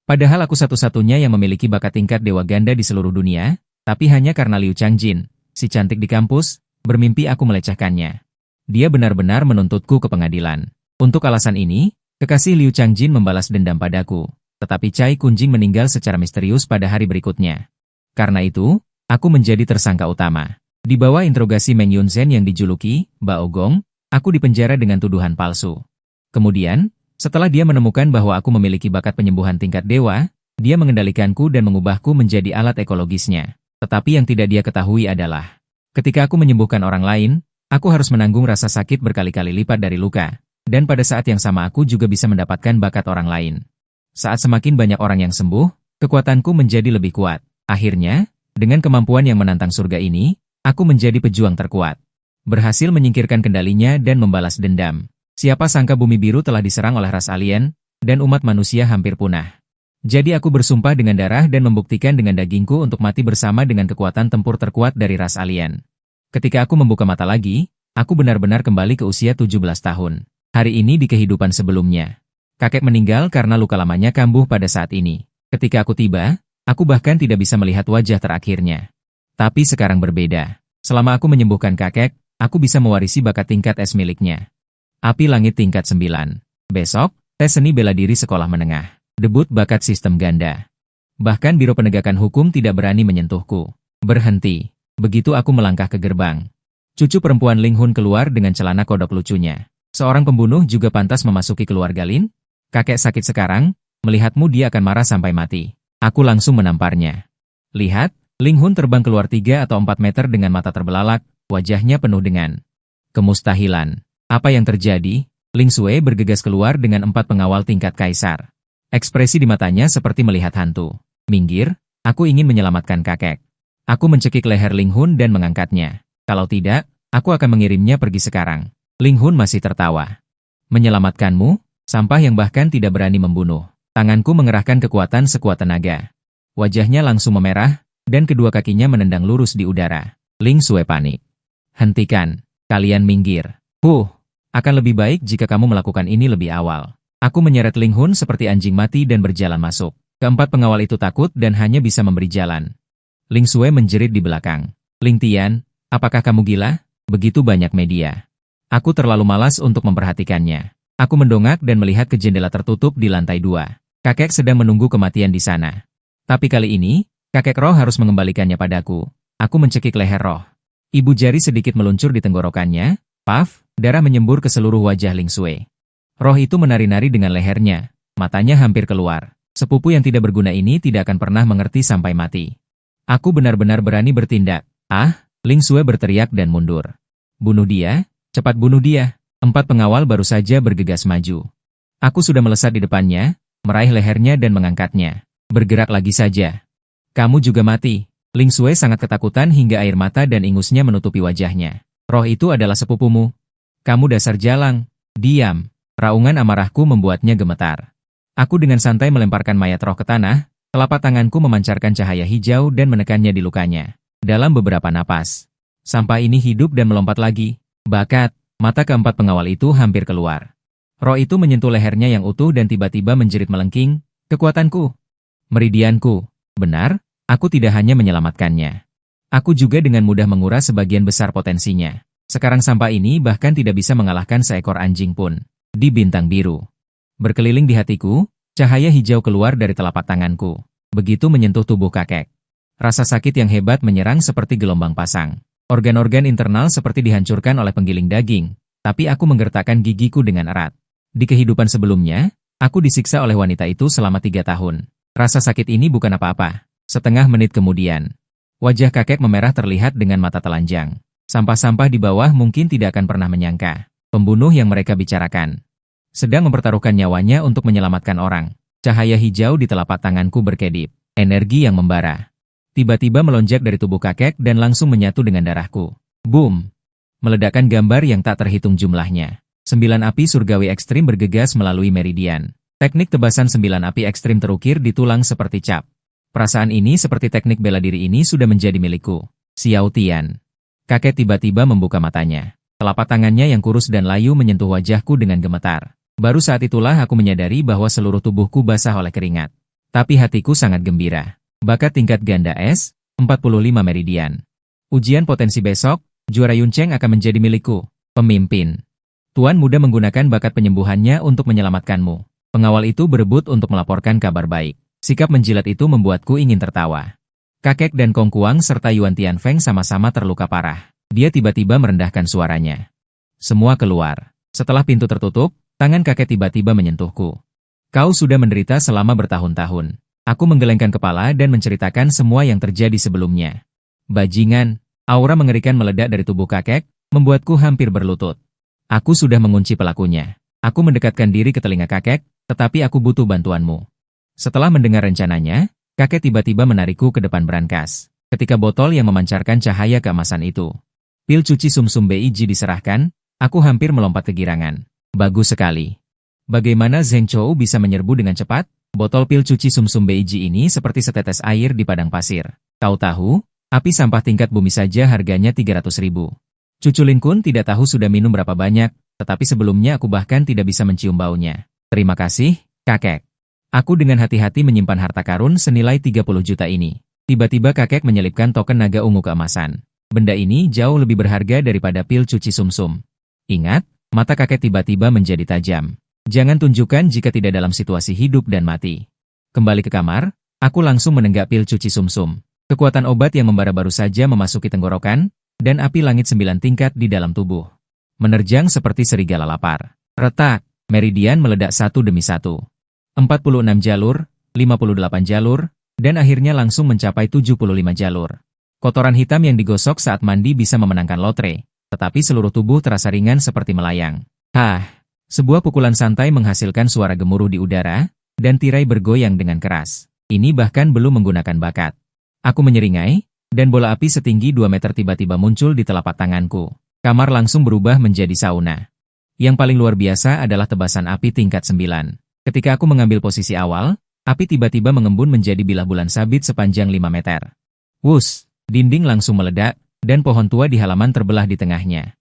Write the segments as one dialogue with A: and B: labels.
A: Padahal aku satu-satunya yang memiliki bakat tingkat dewa ganda di seluruh dunia, tapi hanya karena Liu Changjin, si cantik di kampus, bermimpi aku melecehkannya. Dia benar-benar menuntutku ke pengadilan. Untuk alasan ini, kekasih Liu Changjin membalas dendam padaku, tetapi Cai Kunjing meninggal secara misterius pada hari berikutnya. Karena itu, aku menjadi tersangka utama. Di bawah interogasi Meng Yunzhen yang dijuluki Bao Gong, aku dipenjara dengan tuduhan palsu. Kemudian, setelah dia menemukan bahwa aku memiliki bakat penyembuhan tingkat dewa, dia mengendalikanku dan mengubahku menjadi alat ekologisnya. Tetapi yang tidak dia ketahui adalah, ketika aku menyembuhkan orang lain, aku harus menanggung rasa sakit berkali-kali lipat dari luka. Dan pada saat yang sama aku juga bisa mendapatkan bakat orang lain. Saat semakin banyak orang yang sembuh, kekuatanku menjadi lebih kuat. Akhirnya, dengan kemampuan yang menantang surga ini, aku menjadi pejuang terkuat. Berhasil menyingkirkan kendalinya dan membalas dendam. Siapa sangka bumi biru telah diserang oleh ras alien, dan umat manusia hampir punah. Jadi aku bersumpah dengan darah dan membuktikan dengan dagingku untuk mati bersama dengan kekuatan tempur terkuat dari ras alien. Ketika aku membuka mata lagi, aku benar-benar kembali ke usia 17 tahun. Hari ini di kehidupan sebelumnya. Kakek meninggal karena luka lamanya kambuh pada saat ini. Ketika aku tiba, aku bahkan tidak bisa melihat wajah terakhirnya. Tapi sekarang berbeda. Selama aku menyembuhkan kakek, aku bisa mewarisi bakat tingkat es miliknya. Api langit tingkat 9. Besok, tes seni bela diri sekolah menengah. Debut bakat sistem ganda. Bahkan Biro Penegakan Hukum tidak berani menyentuhku. Berhenti. Begitu aku melangkah ke gerbang. Cucu perempuan Ling Hun keluar dengan celana kodok lucunya. Seorang pembunuh juga pantas memasuki keluarga Lin? Kakek sakit sekarang, melihatmu dia akan marah sampai mati. Aku langsung menamparnya. Lihat, Ling Hun terbang keluar 3 atau 4 meter dengan mata terbelalak, wajahnya penuh dengan kemustahilan. Apa yang terjadi? Ling Sui bergegas keluar dengan 4 pengawal tingkat kaisar. Ekspresi di matanya seperti melihat hantu. Minggir, aku ingin menyelamatkan kakek. Aku mencekik leher Ling Hun dan mengangkatnya. Kalau tidak, aku akan mengirimnya pergi sekarang. Ling Hun masih tertawa. Menyelamatkanmu? Sampah yang bahkan tidak berani membunuh. Tanganku mengerahkan kekuatan sekuat tenaga. Wajahnya langsung memerah, dan kedua kakinya menendang lurus di udara. Ling Sui panik. Hentikan. Kalian minggir. Akan lebih baik jika kamu melakukan ini lebih awal. Aku menyeret Ling Hun seperti anjing mati dan berjalan masuk. Keempat pengawal itu takut dan hanya bisa memberi jalan. Ling Sui menjerit di belakang. Ling Tian, apakah kamu gila? Begitu banyak media. Aku terlalu malas untuk memperhatikannya. Aku mendongak dan melihat ke jendela tertutup di lantai 2. Kakek sedang menunggu kematian di sana. Tapi kali ini, kakek roh harus mengembalikannya padaku. Aku mencekik leher roh. Ibu jari sedikit meluncur di tenggorokannya. Paf, darah menyembur ke seluruh wajah Ling Sui. Roh itu menari-nari dengan lehernya. Matanya hampir keluar. Sepupu yang tidak berguna ini tidak akan pernah mengerti sampai mati. Aku benar-benar berani bertindak. Ling Sui berteriak dan mundur. Bunuh dia, cepat bunuh dia. 4 pengawal baru saja bergegas maju. Aku sudah melesat di depannya, meraih lehernya dan mengangkatnya. Bergerak lagi saja. Kamu juga mati. Ling Sui sangat ketakutan hingga air mata dan ingusnya menutupi wajahnya. Roh itu adalah sepupumu. Kamu dasar jalang. Diam. Raungan amarahku membuatnya gemetar. Aku dengan santai melemparkan mayat roh ke tanah, telapak tanganku memancarkan cahaya hijau dan menekannya di lukanya. Dalam beberapa napas. Sampah ini hidup dan melompat lagi. Bakat. Mata keempat pengawal itu hampir keluar. Roh itu menyentuh lehernya yang utuh dan tiba-tiba menjerit melengking. Kekuatanku. Meridianku. Benar, aku tidak hanya menyelamatkannya. Aku juga dengan mudah menguras sebagian besar potensinya. Sekarang sampah ini bahkan tidak bisa mengalahkan seekor anjing pun. Di bintang biru. Berkeliling di hatiku, cahaya hijau keluar dari telapak tanganku. Begitu menyentuh tubuh kakek. Rasa sakit yang hebat menyerang seperti gelombang pasang. Organ-organ internal seperti dihancurkan oleh penggiling daging, tapi aku menggertakkan gigiku dengan erat. Di kehidupan sebelumnya, aku disiksa oleh wanita itu selama 3 tahun. Rasa sakit ini bukan apa-apa. Setengah menit kemudian, wajah kakek memerah terlihat dengan mata telanjang. Sampah-sampah di bawah mungkin tidak akan pernah menyangka. Pembunuh yang mereka bicarakan sedang mempertaruhkan nyawanya untuk menyelamatkan orang. Cahaya hijau di telapak tanganku berkedip. Energi yang membara. Tiba-tiba melonjak dari tubuh kakek dan langsung menyatu dengan darahku. Boom! Meledakkan gambar yang tak terhitung jumlahnya. 9 api surgawi ekstrim bergegas melalui meridian. Teknik tebasan 9 api ekstrim terukir di tulang seperti cap. Perasaan ini seperti teknik bela diri ini sudah menjadi milikku. Xiao Tian. Kakek tiba-tiba membuka matanya. Telapak tangannya yang kurus dan layu menyentuh wajahku dengan gemetar. Baru saat itulah aku menyadari bahwa seluruh tubuhku basah oleh keringat. Tapi hatiku sangat gembira. Bakat tingkat ganda S, 45 meridian. Ujian potensi besok, juara Yuncheng akan menjadi milikku. Pemimpin. Tuan muda menggunakan bakat penyembuhannya untuk menyelamatkanmu. Pengawal itu berebut untuk melaporkan kabar baik. Sikap menjilat itu membuatku ingin tertawa. Kakek dan Kong Kuang serta Yuan Tianfeng sama-sama terluka parah. Dia tiba-tiba merendahkan suaranya. Semua keluar. Setelah pintu tertutup, tangan kakek tiba-tiba menyentuhku. Kau sudah menderita selama bertahun-tahun. Aku menggelengkan kepala dan menceritakan semua yang terjadi sebelumnya. Bajingan, aura mengerikan meledak dari tubuh kakek, membuatku hampir berlutut. Aku sudah mengunci pelakunya. Aku mendekatkan diri ke telinga kakek, tetapi aku butuh bantuanmu. Setelah mendengar rencananya, kakek tiba-tiba menarikku ke depan brankas. Ketika botol yang memancarkan cahaya keemasan itu. Pil cuci sumsum Beiji diserahkan, aku hampir melompat kegirangan. Bagus sekali. Bagaimana Zheng Chou bisa menyerbu dengan cepat? Botol pil cuci sumsum Beiji ini seperti setetes air di padang pasir. Kau tahu, api sampah tingkat bumi saja harganya 300.000. Cucu Lin Kun tidak tahu sudah minum berapa banyak, tetapi sebelumnya aku bahkan tidak bisa mencium baunya. Terima kasih, kakek. Aku dengan hati-hati menyimpan harta karun senilai 30 juta ini. Tiba-tiba kakek menyelipkan token naga ungu keemasan. Benda ini jauh lebih berharga daripada pil cuci sumsum. Ingat, mata kakek tiba-tiba menjadi tajam. Jangan tunjukkan jika tidak dalam situasi hidup dan mati. Kembali ke kamar, aku langsung menenggak pil cuci sumsum. Kekuatan obat yang membara baru saja memasuki tenggorokan, dan api langit 9 tingkat di dalam tubuh. Menerjang seperti serigala lapar. Retak, meridian meledak satu demi satu. 46 jalur, 58 jalur, dan akhirnya langsung mencapai 75 jalur. Kotoran hitam yang digosok saat mandi bisa memenangkan lotre, tetapi seluruh tubuh terasa ringan seperti melayang. Sebuah pukulan santai menghasilkan suara gemuruh di udara, dan tirai bergoyang dengan keras. Ini bahkan belum menggunakan bakat. Aku menyeringai, dan bola api setinggi 2 meter tiba-tiba muncul di telapak tanganku. Kamar langsung berubah menjadi sauna. Yang paling luar biasa adalah tebasan api tingkat 9. Ketika aku mengambil posisi awal, api tiba-tiba mengembun menjadi bilah bulan sabit sepanjang 5 meter. Wus, dinding langsung meledak, dan pohon tua di halaman terbelah di tengahnya.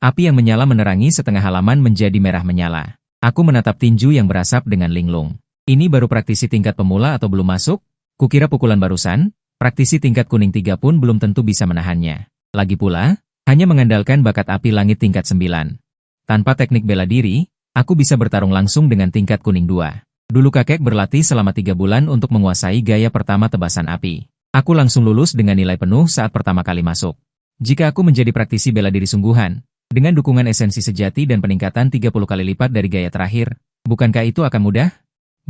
A: Api yang menyala menerangi setengah halaman menjadi merah menyala. Aku menatap tinju yang berasap dengan linglung. Ini baru praktisi tingkat pemula atau belum masuk? Kukira pukulan barusan, praktisi tingkat kuning 3 pun belum tentu bisa menahannya. Lagi pula, hanya mengandalkan bakat api langit tingkat 9. Tanpa teknik bela diri, aku bisa bertarung langsung dengan tingkat kuning 2. Dulu kakek berlatih selama 3 bulan untuk menguasai gaya pertama tebasan api. Aku langsung lulus dengan nilai penuh saat pertama kali masuk. Jika aku menjadi praktisi bela diri sungguhan, dengan dukungan esensi sejati dan peningkatan 30 kali lipat dari gaya terakhir, bukankah itu akan mudah?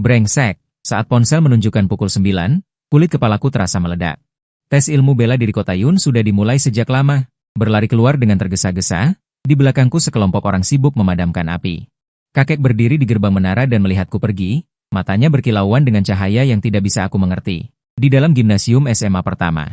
A: Brengsek, saat ponsel menunjukkan pukul 9, kulit kepalaku terasa meledak. Tes ilmu bela diri Kota Yun sudah dimulai sejak lama. Berlari keluar dengan tergesa-gesa, di belakangku sekelompok orang sibuk memadamkan api. Kakek berdiri di gerbang menara dan melihatku pergi, matanya berkilauan dengan cahaya yang tidak bisa aku mengerti. Di dalam gimnasium SMA pertama.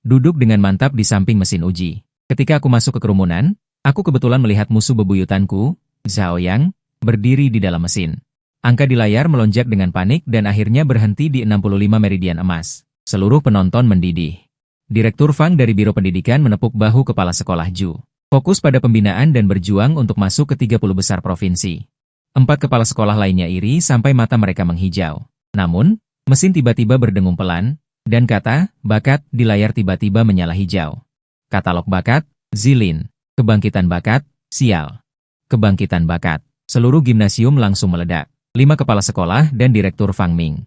A: Duduk dengan mantap di samping mesin uji. Ketika aku masuk ke kerumunan, aku kebetulan melihat musuh bebuyutanku, Zhao Yang, berdiri di dalam mesin. Angka di layar melonjak dengan panik dan akhirnya berhenti di 65 meridian emas. Seluruh penonton mendidih. Direktur Fang dari Biro Pendidikan menepuk bahu kepala sekolah Ju. Fokus pada pembinaan dan berjuang untuk masuk ke 30 besar provinsi. 4 kepala sekolah lainnya iri sampai mata mereka menghijau. Namun, mesin tiba-tiba berdengung pelan, dan kata, bakat, di layar tiba-tiba menyala hijau. Katalog bakat, Zilin. Kebangkitan bakat, sial. Kebangkitan bakat. Seluruh gimnasium langsung meledak. 5 kepala sekolah dan Direktur Fang Ming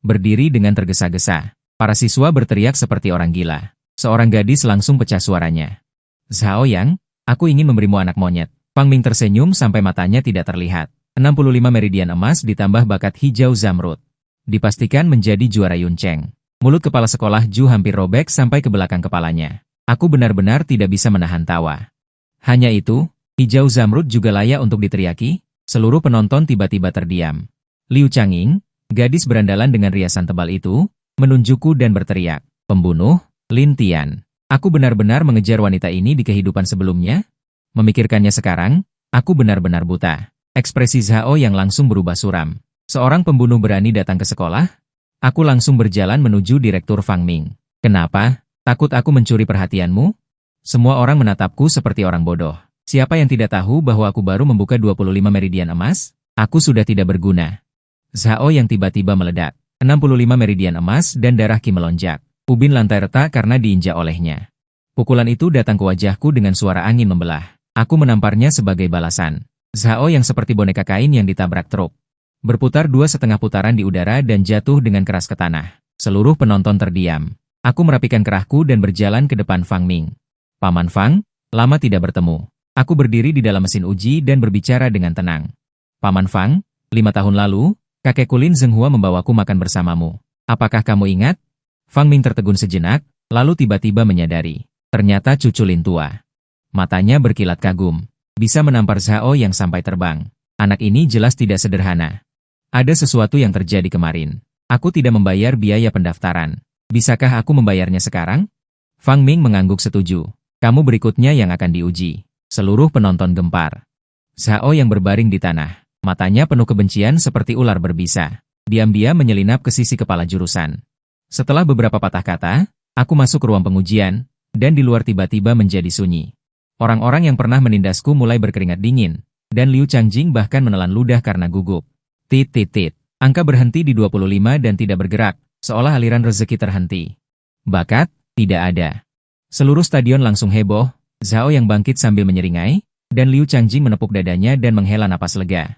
A: berdiri dengan tergesa-gesa. Para siswa berteriak seperti orang gila. Seorang gadis langsung pecah suaranya. Zhao Yang, aku ingin memberimu anak monyet. Fang Ming tersenyum sampai matanya tidak terlihat. 65 meridian emas ditambah bakat hijau zamrud. Dipastikan menjadi juara Yuncheng. Mulut kepala sekolah Ju hampir robek sampai ke belakang kepalanya. Aku benar-benar tidak bisa menahan tawa. Hanya itu, hijau zamrud juga layak untuk diteriaki. Seluruh penonton tiba-tiba terdiam. Liu Changying, gadis berandalan dengan riasan tebal itu, menunjukku dan berteriak, pembunuh, Lin Tian. Aku benar-benar mengejar wanita ini di kehidupan sebelumnya? Memikirkannya sekarang, aku benar-benar buta. Ekspresi Zhao yang langsung berubah suram. Seorang pembunuh berani datang ke sekolah? Aku langsung berjalan menuju Direktur Fang Ming. Kenapa? Takut aku mencuri perhatianmu? Semua orang menatapku seperti orang bodoh. Siapa yang tidak tahu bahwa aku baru membuka 25 meridian emas? Aku sudah tidak berguna. Zhao yang tiba-tiba meledak. 65 meridian emas dan darah Qi melonjak. Ubin lantai retak karena diinjak olehnya. Pukulan itu datang ke wajahku dengan suara angin membelah. Aku menamparnya sebagai balasan. Zhao yang seperti boneka kain yang ditabrak truk. Berputar 2,5 putaran di udara dan jatuh dengan keras ke tanah. Seluruh penonton terdiam. Aku merapikan kerahku dan berjalan ke depan Fang Ming. Paman Fang, lama tidak bertemu. Aku berdiri di dalam mesin uji dan berbicara dengan tenang. Paman Fang, 5 tahun lalu, kakekku Lin Zhenghua membawaku makan bersamamu. Apakah kamu ingat? Fang Ming tertegun sejenak, lalu tiba-tiba menyadari. Ternyata cucu Lin tua. Matanya berkilat kagum. Bisa menampar Zhao yang sampai terbang. Anak ini jelas tidak sederhana. Ada sesuatu yang terjadi kemarin. Aku tidak membayar biaya pendaftaran. Bisakah aku membayarnya sekarang? Fang Ming mengangguk setuju. Kamu berikutnya yang akan diuji. Seluruh penonton gempar. Zhao yang berbaring di tanah. Matanya penuh kebencian seperti ular berbisa. Diam-diam menyelinap ke sisi kepala jurusan. Setelah beberapa patah kata, aku masuk ke ruang pengujian, dan di luar tiba-tiba menjadi sunyi. Orang-orang yang pernah menindasku mulai berkeringat dingin, dan Liu Changjing bahkan menelan ludah karena gugup. Tit. Angka berhenti di 25 dan tidak bergerak. Seolah aliran rezeki terhenti. Bakat, tidak ada. Seluruh stadion langsung heboh, Zhao yang bangkit sambil menyeringai, dan Liu Changjing menepuk dadanya dan menghela napas lega.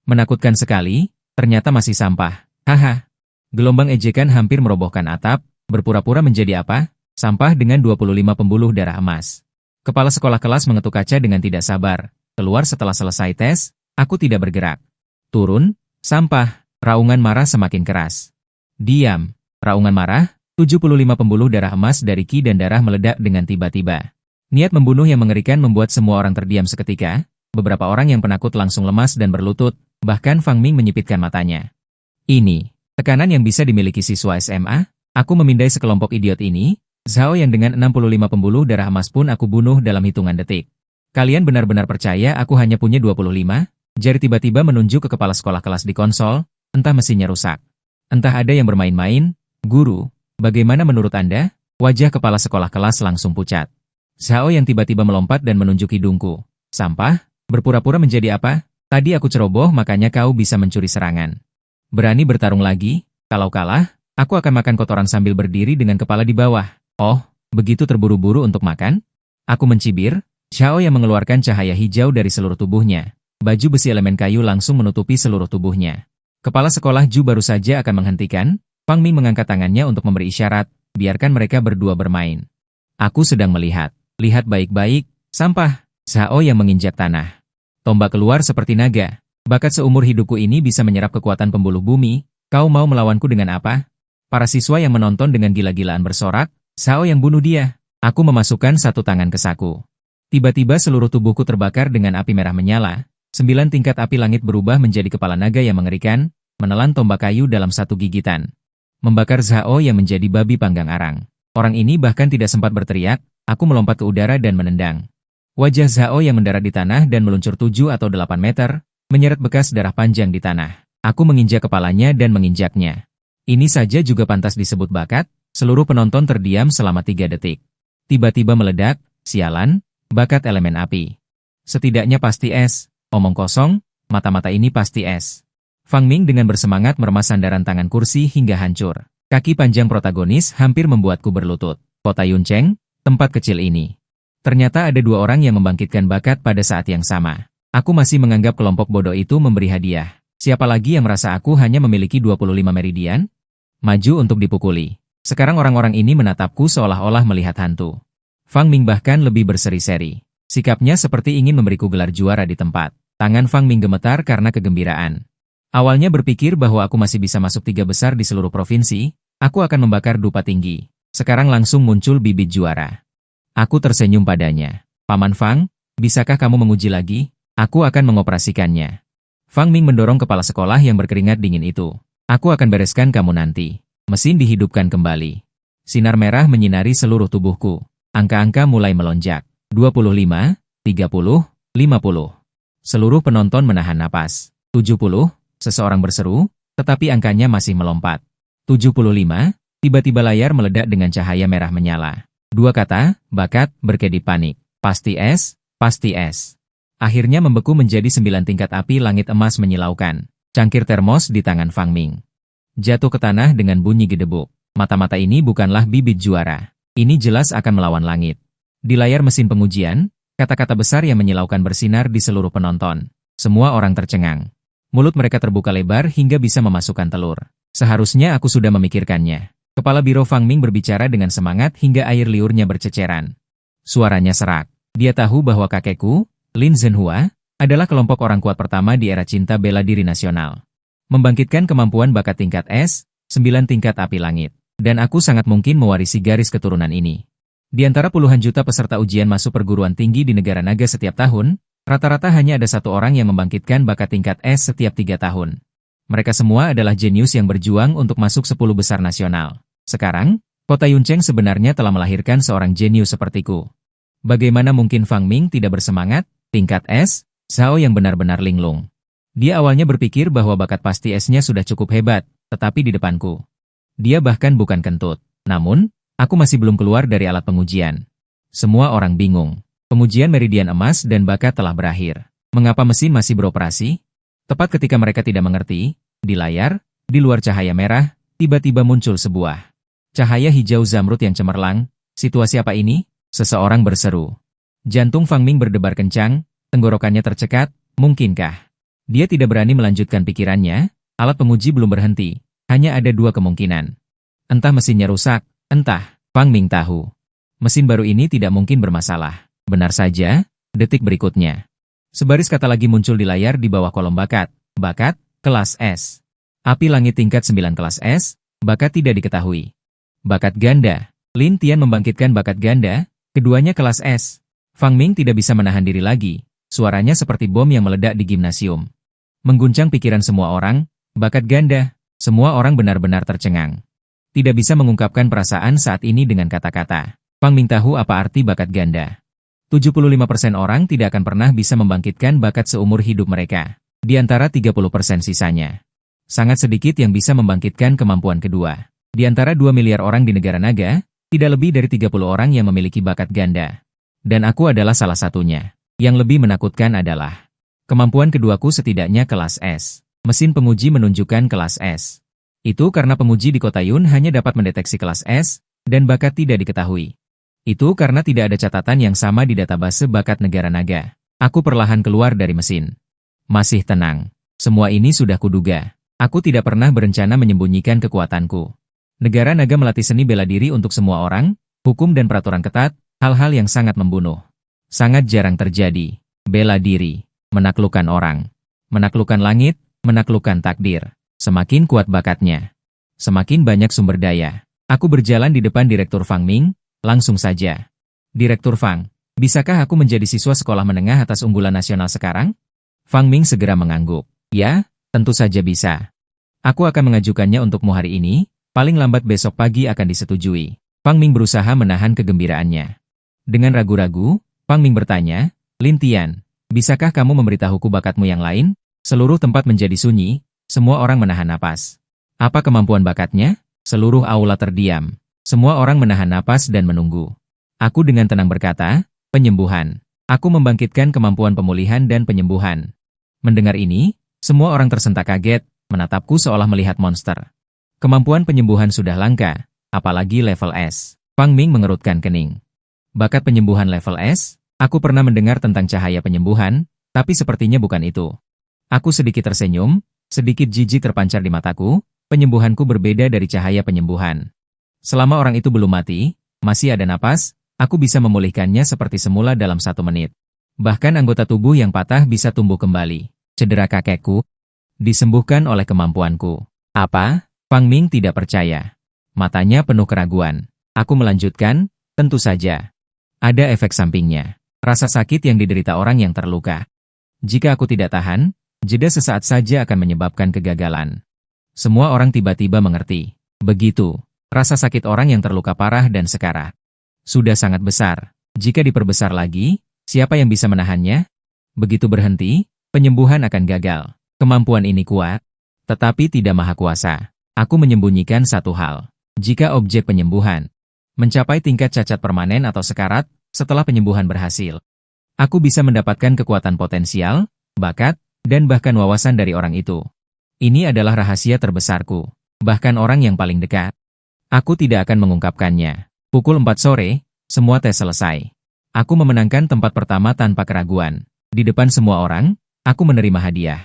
A: Menakutkan sekali, ternyata masih sampah. Haha. Gelombang ejekan hampir merobohkan atap, berpura-pura menjadi apa? Sampah dengan 25 pembuluh darah emas. Kepala sekolah kelas mengetuk kaca dengan tidak sabar. Keluar setelah selesai tes, aku tidak bergerak. Turun, sampah, raungan marah semakin keras. Diam, raungan marah, 75 pembuluh darah emas dari Qi dan darah meledak dengan tiba-tiba. Niat membunuh yang mengerikan membuat semua orang terdiam seketika, beberapa orang yang penakut langsung lemas dan berlutut, bahkan Fang Ming menyipitkan matanya. Ini, tekanan yang bisa dimiliki siswa SMA? Aku memindai sekelompok idiot ini, Zhao yang dengan 65 pembuluh darah emas pun aku bunuh dalam hitungan detik. Kalian benar-benar percaya aku hanya punya 25? Jari tiba-tiba menunjuk ke kepala sekolah kelas di konsol, entah mesinnya rusak. Entah ada yang bermain-main, guru, bagaimana menurut Anda? Wajah kepala sekolah kelas langsung pucat. Zhao yang tiba-tiba melompat dan menunjuk hidungku. Sampah? Berpura-pura menjadi apa? Tadi aku ceroboh makanya kau bisa mencuri serangan. Berani bertarung lagi? Kalau kalah, aku akan makan kotoran sambil berdiri dengan kepala di bawah. Oh, begitu terburu-buru untuk makan? Aku mencibir, Zhao yang mengeluarkan cahaya hijau dari seluruh tubuhnya. Baju besi elemen kayu langsung menutupi seluruh tubuhnya. Kepala sekolah Ju baru saja akan menghentikan, Fang Ming mengangkat tangannya untuk memberi isyarat, biarkan mereka berdua bermain. Aku sedang melihat. Lihat baik-baik, sampah. Zhao yang menginjak tanah. Tombak keluar seperti naga. Bakat seumur hidupku ini bisa menyerap kekuatan pembuluh bumi, kau mau melawanku dengan apa? Para siswa yang menonton dengan gila-gilaan bersorak, Zhao yang bunuh dia. Aku memasukkan satu tangan ke saku. Tiba-tiba seluruh tubuhku terbakar dengan api merah menyala. 9 tingkat api langit berubah menjadi kepala naga yang mengerikan, menelan tombak kayu dalam satu gigitan. Membakar Zhao yang menjadi babi panggang arang. Orang ini bahkan tidak sempat berteriak, aku melompat ke udara dan menendang. Wajah Zhao yang mendarat di tanah dan meluncur 7 atau 8 meter, menyeret bekas darah panjang di tanah. Aku menginjak kepalanya dan menginjaknya. Ini saja juga pantas disebut bakat, seluruh penonton terdiam selama 3 detik. Tiba-tiba meledak, sialan, bakat elemen api. Setidaknya pasti es. Omong kosong, mata-mata ini pasti es. Fang Ming dengan bersemangat meremas sandaran tangan kursi hingga hancur. Kaki panjang protagonis hampir membuatku berlutut. Kota Yuncheng, tempat kecil ini. Ternyata ada 2 orang yang membangkitkan bakat pada saat yang sama. Aku masih menganggap kelompok bodoh itu memberi hadiah. Siapa lagi yang merasa aku hanya memiliki 25 meridian? Maju untuk dipukuli. Sekarang orang-orang ini menatapku seolah-olah melihat hantu. Fang Ming bahkan lebih berseri-seri. Sikapnya seperti ingin memberiku gelar juara di tempat. Tangan Fang Ming gemetar karena kegembiraan. Awalnya berpikir bahwa aku masih bisa masuk 3 besar di seluruh provinsi, aku akan membakar dupa tinggi. Sekarang langsung muncul bibit juara. Aku tersenyum padanya. Paman Fang, bisakah kamu menguji lagi? Aku akan mengoperasikannya. Fang Ming mendorong kepala sekolah yang berkeringat dingin itu. Aku akan bereskan kamu nanti. Mesin dihidupkan kembali. Sinar merah menyinari seluruh tubuhku. Angka-angka mulai melonjak. 25, 30, 50. Seluruh penonton menahan napas. 70, seseorang berseru, tetapi angkanya masih melompat. 75, tiba-tiba layar meledak dengan cahaya merah menyala. 2 kata, bakat, berkedip panik. Pasti es, pasti es. Akhirnya membeku menjadi 9 tingkat api langit emas menyilaukan. Cangkir termos di tangan Fang Ming. Jatuh ke tanah dengan bunyi gedebuk. Mata-mata ini bukanlah bibit juara. Ini jelas akan melawan langit. Di layar mesin pengujian, kata-kata besar yang menyilaukan bersinar di seluruh penonton. Semua orang tercengang. Mulut mereka terbuka lebar hingga bisa memasukkan telur. Seharusnya aku sudah memikirkannya. Kepala Biro Fang Ming berbicara dengan semangat hingga air liurnya berceceran. Suaranya serak. Dia tahu bahwa kakekku, Lin Zhenhua, adalah kelompok orang kuat pertama di era cinta bela diri nasional. Membangkitkan kemampuan bakat tingkat S, 9 tingkat api langit. Dan aku sangat mungkin mewarisi garis keturunan ini. Di antara puluhan juta peserta ujian masuk perguruan tinggi di negara naga setiap tahun, rata-rata hanya ada satu orang yang membangkitkan bakat tingkat S setiap 3 tahun. Mereka semua adalah jenius yang berjuang untuk masuk 10 besar nasional. Sekarang, kota Yuncheng sebenarnya telah melahirkan seorang jenius sepertiku. Bagaimana mungkin Fang Ming tidak bersemangat? Tingkat S, Zhao yang benar-benar linglung. Dia awalnya berpikir bahwa bakat pasti S-nya sudah cukup hebat, tetapi di depanku. Dia bahkan bukan kentut. Namun, aku masih belum keluar dari alat pengujian. Semua orang bingung. Pengujian meridian emas dan bakat telah berakhir. Mengapa mesin masih beroperasi? Tepat ketika mereka tidak mengerti, di layar, di luar cahaya merah, tiba-tiba muncul sebuah cahaya hijau zamrud yang cemerlang. Situasi apa ini? Seseorang berseru. Jantung Fang Ming berdebar kencang, tenggorokannya tercekat. Mungkinkah? Dia tidak berani melanjutkan pikirannya. Alat penguji belum berhenti. Hanya ada dua kemungkinan. Entah mesinnya rusak, entah. Fang Ming tahu. Mesin baru ini tidak mungkin bermasalah. Benar saja, detik berikutnya. Sebaris kata lagi muncul di layar di bawah kolom bakat. Bakat, kelas S. Api langit tingkat 9 kelas S, bakat tidak diketahui. Bakat ganda. Lin Tian membangkitkan bakat ganda, keduanya kelas S. Fang Ming tidak bisa menahan diri lagi. Suaranya seperti bom yang meledak di gimnasium. Mengguncang pikiran semua orang, bakat ganda. Semua orang benar-benar tercengang. Tidak bisa mengungkapkan perasaan saat ini dengan kata-kata. Fang Ming tahu apa arti bakat ganda. 75% orang tidak akan pernah bisa membangkitkan bakat seumur hidup mereka. Di antara 30% sisanya. Sangat sedikit yang bisa membangkitkan kemampuan kedua. Di antara 2 miliar orang di negara naga, tidak lebih dari 30 orang yang memiliki bakat ganda. Dan aku adalah salah satunya. Yang lebih menakutkan adalah kemampuan keduaku setidaknya kelas S. Mesin penguji menunjukkan kelas S. Itu karena penguji di kota Yun hanya dapat mendeteksi kelas S, dan bakat tidak diketahui. Itu karena tidak ada catatan yang sama di database bakat negara naga. Aku perlahan keluar dari mesin. Masih tenang. Semua ini sudah kuduga. Aku tidak pernah berencana menyembunyikan kekuatanku. Negara naga melatih seni bela diri untuk semua orang, hukum dan peraturan ketat, hal-hal yang sangat membunuh. Sangat jarang terjadi. Bela diri, menaklukkan orang, menaklukkan langit, menaklukkan takdir. Semakin kuat bakatnya, semakin banyak sumber daya. Aku berjalan di depan Direktur Fang Ming, langsung saja. Direktur Fang, bisakah aku menjadi siswa sekolah menengah atas unggulan nasional sekarang? Fang Ming segera mengangguk. Ya, tentu saja bisa. Aku akan mengajukannya untukmu hari ini. Paling lambat besok pagi akan disetujui. Fang Ming berusaha menahan kegembiraannya. Dengan ragu-ragu, Fang Ming bertanya, Lin Tian, bisakah kamu memberitahuku bakatmu yang lain? Seluruh tempat menjadi sunyi, semua orang menahan napas. Apa kemampuan bakatnya? Seluruh aula terdiam. Semua orang menahan napas dan menunggu. Aku dengan tenang berkata, penyembuhan. Aku membangkitkan kemampuan pemulihan dan penyembuhan. Mendengar ini, semua orang tersentak kaget, menatapku seolah melihat monster. Kemampuan penyembuhan sudah langka, apalagi level S. Fang Ming mengerutkan kening. Bakat penyembuhan level S? Aku pernah mendengar tentang cahaya penyembuhan, tapi sepertinya bukan itu. Aku sedikit tersenyum, sedikit jijik terpancar di mataku, penyembuhanku berbeda dari cahaya penyembuhan. Selama orang itu belum mati, masih ada napas, aku bisa memulihkannya seperti semula dalam 1 menit. Bahkan anggota tubuh yang patah bisa tumbuh kembali. Cedera kakekku disembuhkan oleh kemampuanku. Apa? Fang Ming tidak percaya. Matanya penuh keraguan. Aku melanjutkan, tentu saja. Ada efek sampingnya. Rasa sakit yang diderita orang yang terluka. Jika aku tidak tahan, jeda sesaat saja akan menyebabkan kegagalan. Semua orang tiba-tiba mengerti. Begitu, rasa sakit orang yang terluka parah dan sekarat. Sudah sangat besar. Jika diperbesar lagi, siapa yang bisa menahannya? Begitu berhenti, penyembuhan akan gagal. Kemampuan ini kuat, tetapi tidak maha kuasa. Aku menyembunyikan satu hal. Jika objek penyembuhan mencapai tingkat cacat permanen atau sekarat, setelah penyembuhan berhasil, aku bisa mendapatkan kekuatan potensial, bakat, dan bahkan wawasan dari orang itu. Ini adalah rahasia terbesarku. bahkan orang yang paling dekat. Aku tidak akan mengungkapkannya. Pukul 4 sore, semua tes selesai. Aku memenangkan tempat pertama tanpa keraguan. Di depan semua orang, aku menerima hadiah.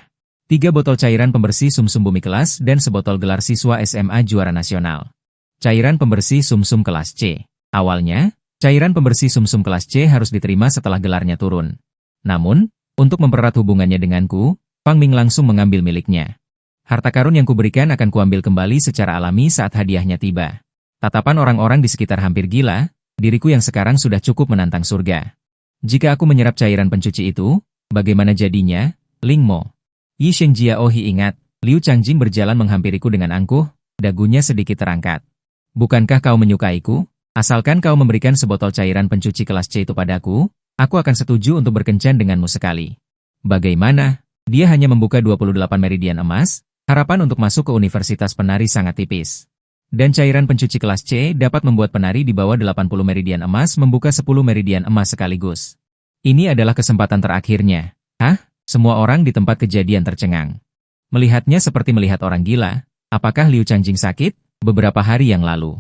A: 3 botol cairan pembersih sumsum bumi kelas dan sebotol gelar siswa SMA juara nasional. Cairan pembersih sumsum kelas C. Awalnya, cairan pembersih sumsum kelas C harus diterima setelah gelarnya turun. Namun, untuk mempererat hubungannya denganku, Fang Ming langsung mengambil miliknya. Harta karun yang kuberikan akan kuambil kembali secara alami saat hadiahnya tiba. Tatapan orang-orang di sekitar hampir gila, diriku yang sekarang sudah cukup menantang surga. Jika aku menyerap cairan pencuci itu, bagaimana jadinya? Ling Mo. Yi Shengjiaohi ingat, Liu Changjing berjalan menghampiriku dengan angkuh, dagunya sedikit terangkat. Bukankah kau menyukaiku? Asalkan kau memberikan sebotol cairan pencuci kelas C itu padaku, aku akan setuju untuk berkencan denganmu sekali. Bagaimana? Dia hanya membuka 28 meridian emas, harapan untuk masuk ke Universitas Penari sangat tipis. Dan cairan pencuci kelas C dapat membuat penari di bawah 80 meridian emas membuka 10 meridian emas sekaligus. Ini adalah kesempatan terakhirnya. Hah? Semua orang di tempat kejadian tercengang. Melihatnya seperti melihat orang gila. Apakah Liu Changjing sakit? Beberapa hari yang lalu.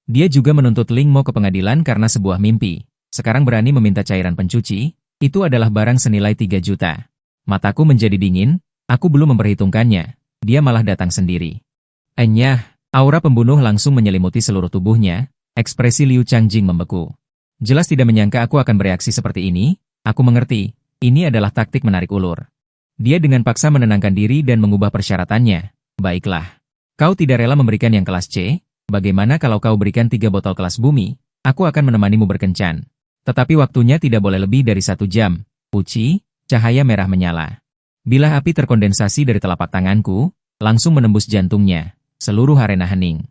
A: Dia juga menuntut Ling Mo ke pengadilan karena sebuah mimpi. Sekarang berani meminta cairan pencuci, itu adalah barang senilai 3 juta. Mataku menjadi dingin, aku belum memperhitungkannya. Dia malah datang sendiri. Enyah, aura pembunuh langsung menyelimuti seluruh tubuhnya, ekspresi Liu Changjing membeku. Jelas tidak menyangka aku akan bereaksi seperti ini, aku mengerti, ini adalah taktik menarik ulur. Dia dengan paksa menenangkan diri dan mengubah persyaratannya. Baiklah, kau tidak rela memberikan yang kelas C, bagaimana kalau kau berikan 3 botol kelas bumi, aku akan menemanimu berkencan. Tetapi waktunya tidak boleh lebih dari 1 jam. Uci, cahaya merah menyala. Bilah api terkondensasi dari telapak tanganku, langsung menembus jantungnya. Seluruh arena hening.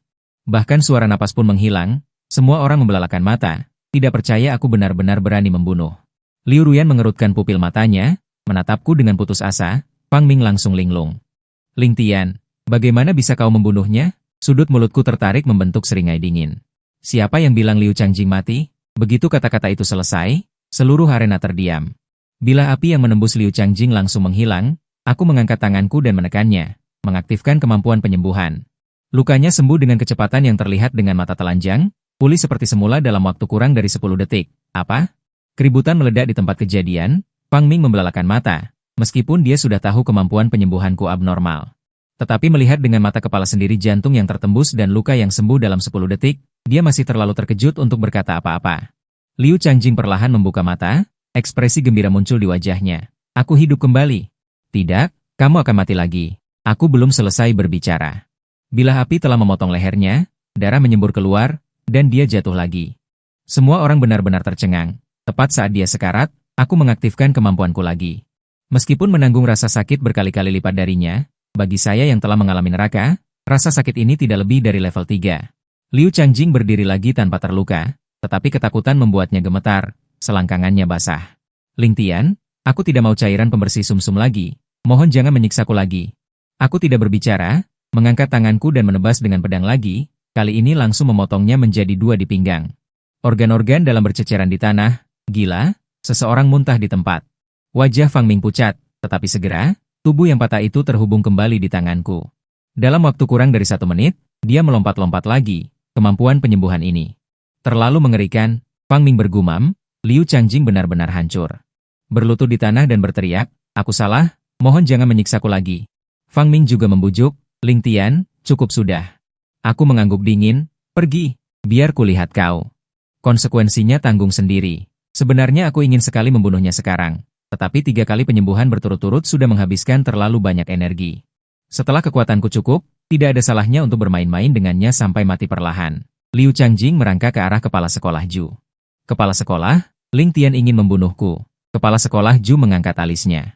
A: Bahkan suara napas pun menghilang, semua orang membelalakan mata, tidak percaya aku benar-benar berani membunuh. Liu Ruyan mengerutkan pupil matanya, menatapku dengan putus asa, Fang Ming langsung linglung. Ling Tian, bagaimana bisa kau membunuhnya? Sudut mulutku tertarik membentuk seringai dingin. Siapa yang bilang Liu Changjing mati? Begitu kata-kata itu selesai, seluruh arena terdiam. Bila api yang menembus Liu Changjing langsung menghilang, aku mengangkat tanganku dan menekannya, mengaktifkan kemampuan penyembuhan. Lukanya sembuh dengan kecepatan yang terlihat dengan mata telanjang, pulih seperti semula dalam waktu kurang dari 10 detik. Apa? Keributan meledak di tempat kejadian, Fang Ming membelalakan mata, meskipun dia sudah tahu kemampuan penyembuhanku abnormal. Tetapi melihat dengan mata kepala sendiri jantung yang tertembus dan luka yang sembuh dalam 10 detik, dia masih terlalu terkejut untuk berkata apa-apa. Liu Changjing perlahan membuka mata, ekspresi gembira muncul di wajahnya. Aku hidup kembali. Tidak, kamu akan mati lagi. Aku belum selesai berbicara. Bilah api telah memotong lehernya, darah menyembur keluar, dan dia jatuh lagi. Semua orang benar-benar tercengang. Tepat saat dia sekarat, aku mengaktifkan kemampuanku lagi. Meskipun menanggung rasa sakit berkali-kali lipat darinya, bagi saya yang telah mengalami neraka, rasa sakit ini tidak lebih dari level 3. Liu Changjing berdiri lagi tanpa terluka, tetapi ketakutan membuatnya gemetar. Selangkangannya basah. Ling Tian, aku tidak mau cairan pembersih sumsum lagi. Mohon jangan menyiksaku lagi. Aku tidak berbicara, mengangkat tanganku dan menebas dengan pedang lagi, kali ini langsung memotongnya menjadi 2 di pinggang. Organ-organ dalam berceceran di tanah, gila, seseorang muntah di tempat. Wajah Fang Ming pucat, tetapi segera, tubuh yang patah itu terhubung kembali di tanganku. Dalam waktu kurang dari 1 menit, dia melompat-lompat lagi, kemampuan penyembuhan ini. Terlalu mengerikan, Fang Ming bergumam. Liu Changjing benar-benar hancur. Berlutut di tanah dan berteriak, aku salah, mohon jangan menyiksaku lagi. Fang Ming juga membujuk, Ling Tian, cukup sudah. Aku mengangguk dingin, pergi, biar kulihat kau. Konsekuensinya tanggung sendiri. Sebenarnya aku ingin sekali membunuhnya sekarang, tetapi 3 kali penyembuhan berturut-turut sudah menghabiskan terlalu banyak energi. Setelah kekuatanku cukup, tidak ada salahnya untuk bermain-main dengannya sampai mati perlahan. Liu Changjing merangkak ke arah kepala sekolah Ju. Kepala sekolah, Ling Tian ingin membunuhku. Kepala sekolah Ju mengangkat alisnya.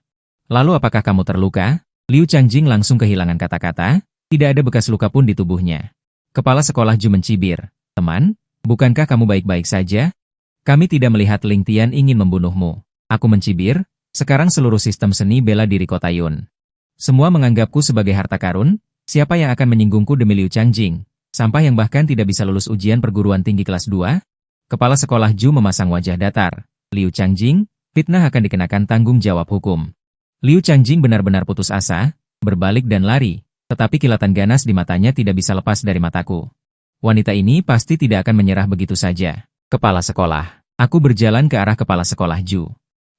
A: Lalu apakah kamu terluka? Liu Changjing langsung kehilangan kata-kata, tidak ada bekas luka pun di tubuhnya. Kepala sekolah Ju mencibir. Teman, bukankah kamu baik-baik saja? Kami tidak melihat Ling Tian ingin membunuhmu. Aku mencibir, sekarang seluruh sistem seni bela diri Kota Yun. Semua menganggapku sebagai harta karun, siapa yang akan menyinggungku demi Liu Changjing? Sampah yang bahkan tidak bisa lulus ujian perguruan tinggi kelas 2? Kepala sekolah Ju memasang wajah datar. Liu Changjing, fitnah akan dikenakan tanggung jawab hukum. Liu Changjing benar-benar putus asa, berbalik dan lari, tetapi kilatan ganas di matanya tidak bisa lepas dari mataku. Wanita ini pasti tidak akan menyerah begitu saja. Kepala sekolah. Aku berjalan ke arah kepala sekolah Ju.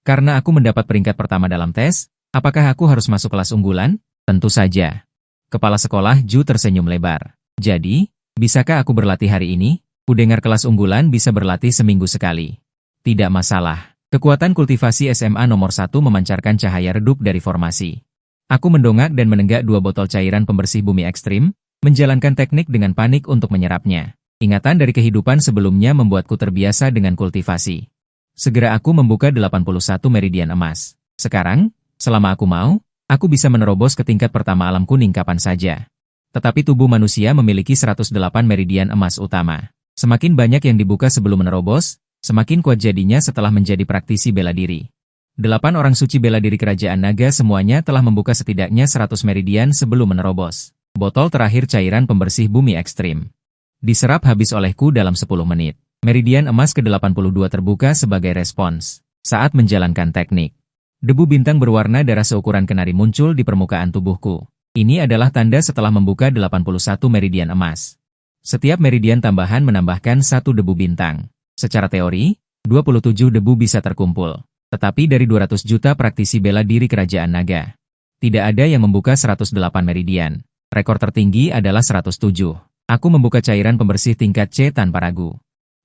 A: Karena aku mendapat peringkat pertama dalam tes, apakah aku harus masuk kelas unggulan? Tentu saja. Kepala sekolah Ju tersenyum lebar. Jadi, bisakah aku berlatih hari ini? Kudengar kelas unggulan bisa berlatih seminggu sekali. Tidak masalah. Kekuatan kultivasi SMA nomor 1 memancarkan cahaya redup dari formasi. Aku mendongak dan menenggak 2 botol cairan pembersih bumi ekstrim, menjalankan teknik dengan panik untuk menyerapnya. Ingatan dari kehidupan sebelumnya membuatku terbiasa dengan kultivasi. Segera aku membuka 81 meridian emas. Sekarang, selama aku mau, aku bisa menerobos ke tingkat pertama alam kuning kapan saja. Tetapi tubuh manusia memiliki 108 meridian emas utama. Semakin banyak yang dibuka sebelum menerobos, semakin kuat jadinya setelah menjadi praktisi bela diri. 8 orang suci bela diri kerajaan naga semuanya telah membuka setidaknya 100 meridian sebelum menerobos. Botol terakhir cairan pembersih bumi ekstrim. Diserap habis olehku dalam 10 menit. Meridian emas ke-82 terbuka sebagai respons. Saat menjalankan teknik. Debu bintang berwarna darah seukuran kenari muncul di permukaan tubuhku. Ini adalah tanda setelah membuka 81 meridian emas. Setiap meridian tambahan menambahkan 1 debu bintang. Secara teori, 27 debu bisa terkumpul. Tetapi dari 200 juta praktisi bela diri kerajaan naga, tidak ada yang membuka 108 meridian. Rekor tertinggi adalah 107. Aku membuka cairan pembersih tingkat C tanpa ragu.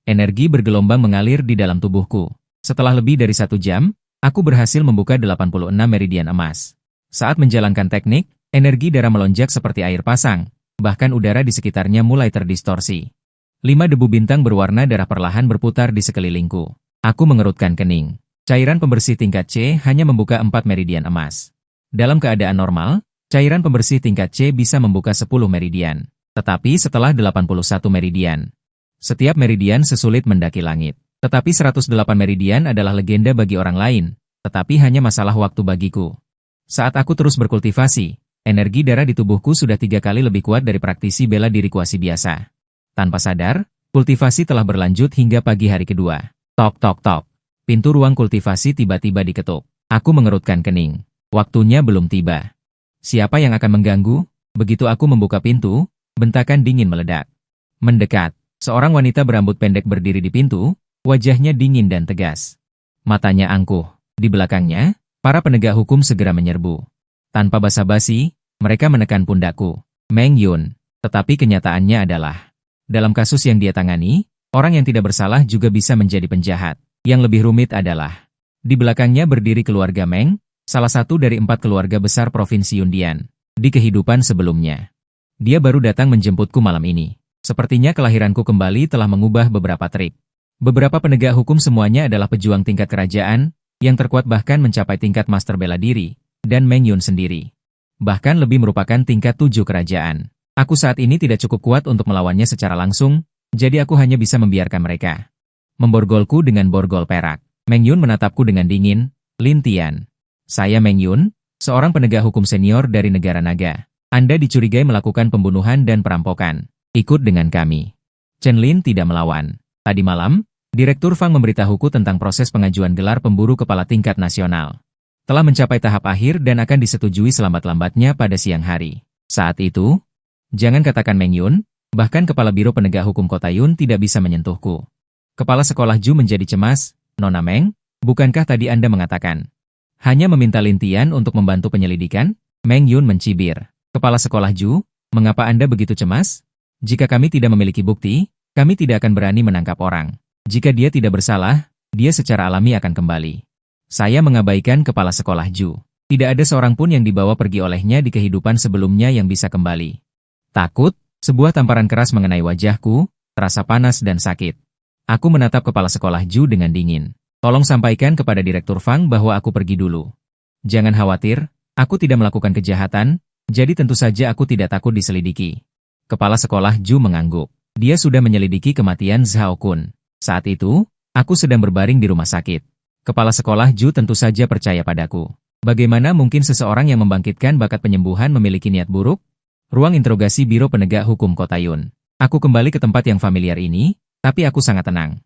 A: Energi bergelombang mengalir di dalam tubuhku. Setelah lebih dari 1 jam, aku berhasil membuka 86 meridian emas. Saat menjalankan teknik, energi darah melonjak seperti air pasang, bahkan udara di sekitarnya mulai terdistorsi. 5 debu bintang berwarna darah perlahan berputar di sekelilingku. Aku mengerutkan kening. Cairan pembersih tingkat C hanya membuka 4 meridian emas. Dalam keadaan normal, cairan pembersih tingkat C bisa membuka 10 meridian. Tetapi setelah 81 meridian, setiap meridian sesulit mendaki langit. Tetapi 108 meridian adalah legenda bagi orang lain, tetapi hanya masalah waktu bagiku. Saat aku terus berkultivasi, energi darah di tubuhku sudah 3 kali lebih kuat dari praktisi bela diri kuasi biasa. Tanpa sadar, kultivasi telah berlanjut hingga pagi hari kedua. Tok tok tok. Pintu ruang kultivasi tiba-tiba diketuk. Aku mengerutkan kening. Waktunya belum tiba. Siapa yang akan mengganggu? Begitu aku membuka pintu, bentakan dingin meledak. Mendekat, seorang wanita berambut pendek berdiri di pintu, wajahnya dingin dan tegas. Matanya angkuh. Di belakangnya, para penegak hukum segera menyerbu. Tanpa basa-basi, mereka menekan pundakku. Meng Yun. Tetapi kenyataannya adalah, dalam kasus yang dia tangani, orang yang tidak bersalah juga bisa menjadi penjahat. Yang lebih rumit adalah, di belakangnya berdiri keluarga Meng, salah satu dari 4 keluarga besar Provinsi Yundian. Di kehidupan sebelumnya, dia baru datang menjemputku malam ini. Sepertinya kelahiranku kembali telah mengubah beberapa trik. Beberapa penegak hukum semuanya adalah pejuang tingkat kerajaan, yang terkuat bahkan mencapai tingkat master bela diri, dan Meng Yun sendiri. Bahkan lebih merupakan tingkat 7 kerajaan. Aku saat ini tidak cukup kuat untuk melawannya secara langsung, jadi aku hanya bisa membiarkan mereka memborgolku dengan borgol perak. Meng Yun menatapku dengan dingin. Lin Tian. Saya Meng Yun, seorang penegak hukum senior dari negara naga. Anda dicurigai melakukan pembunuhan dan perampokan. Ikut dengan kami. Chen Lin tidak melawan. Tadi malam, Direktur Fang memberitahuku tentang proses pengajuan gelar pemburu kepala tingkat nasional. Telah mencapai tahap akhir dan akan disetujui selambat-lambatnya pada siang hari. Saat itu, jangan katakan Meng Yun, bahkan Kepala Biro Penegak Hukum Kota Yun tidak bisa menyentuhku. Kepala sekolah Ju menjadi cemas. Nona Meng, bukankah tadi Anda mengatakan hanya meminta Lin Tian untuk membantu penyelidikan? Meng Yun mencibir. Kepala sekolah Ju, mengapa Anda begitu cemas? Jika kami tidak memiliki bukti, kami tidak akan berani menangkap orang. Jika dia tidak bersalah, dia secara alami akan kembali. Saya mengabaikan kepala sekolah Ju. Tidak ada seorang pun yang dibawa pergi olehnya di kehidupan sebelumnya yang bisa kembali. Takut, sebuah tamparan keras mengenai wajahku, terasa panas dan sakit. Aku menatap kepala sekolah Ju dengan dingin. Tolong sampaikan kepada Direktur Fang bahwa aku pergi dulu. Jangan khawatir, aku tidak melakukan kejahatan, jadi tentu saja aku tidak takut diselidiki. Kepala sekolah Ju mengangguk. Dia sudah menyelidiki kematian Zhao Kun. Saat itu, aku sedang berbaring di rumah sakit. Kepala sekolah Ju tentu saja percaya padaku. Bagaimana mungkin seseorang yang membangkitkan bakat penyembuhan memiliki niat buruk? Ruang interogasi Biro Penegak Hukum Kota Yun. Aku kembali ke tempat yang familiar ini, tapi aku sangat tenang.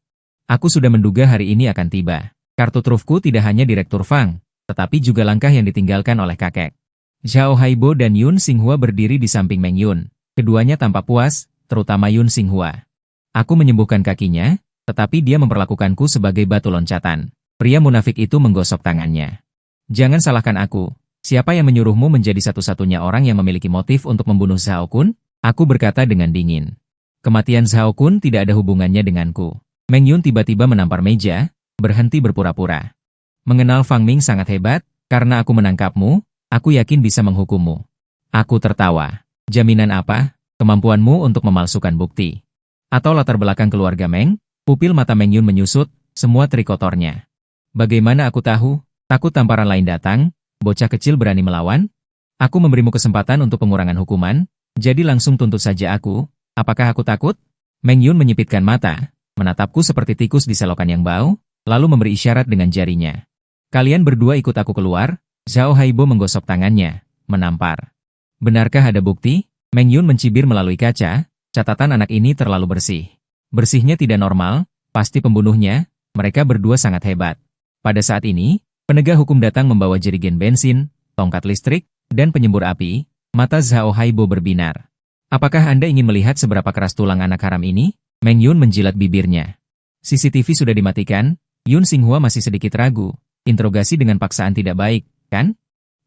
A: Aku sudah menduga hari ini akan tiba. Kartu trufku tidak hanya Direktur Fang, tetapi juga langkah yang ditinggalkan oleh kakek. Zhao Haibo dan Yun Xinghua berdiri di samping Meng Yun. Keduanya tampak puas, terutama Yun Xinghua. Aku menyembuhkan kakinya, tetapi dia memperlakukanku sebagai batu loncatan. Pria munafik itu menggosok tangannya. Jangan salahkan aku. Siapa yang menyuruhmu menjadi satu-satunya orang yang memiliki motif untuk membunuh Zhao Kun? Aku berkata dengan dingin. Kematian Zhao Kun tidak ada hubungannya denganku. Meng Yun tiba-tiba menampar meja, berhenti berpura-pura. Mengenal Fang Ming sangat hebat, karena aku menangkapmu, aku yakin bisa menghukummu. Aku tertawa. Jaminan apa? Kemampuanmu untuk memalsukan bukti. Atau latar belakang keluarga Meng? Pupil mata Meng Yun menyusut, semua trik kotornya. Bagaimana aku tahu? Takut tamparan lain datang? Bocah kecil berani melawan? Aku memberimu kesempatan untuk pengurangan hukuman, jadi langsung tuntut saja aku. Apakah aku takut? Meng Yun menyipitkan mata, menatapku seperti tikus di selokan yang bau, lalu memberi isyarat dengan jarinya. Kalian berdua ikut aku keluar. Zhao Haibo menggosok tangannya, menampar. Benarkah ada bukti? Meng Yun mencibir melalui kaca, catatan anak ini terlalu bersih. Bersihnya tidak normal, pasti pembunuhnya, mereka berdua sangat hebat. Pada saat ini, penegak hukum datang membawa jerigen bensin, tongkat listrik, dan penyembur api. Mata Zhao Haibo berbinar. Apakah Anda ingin melihat seberapa keras tulang anak haram ini? Meng Yun menjilat bibirnya. CCTV sudah dimatikan, Yun Xinghua masih sedikit ragu. Interogasi dengan paksaan tidak baik, kan?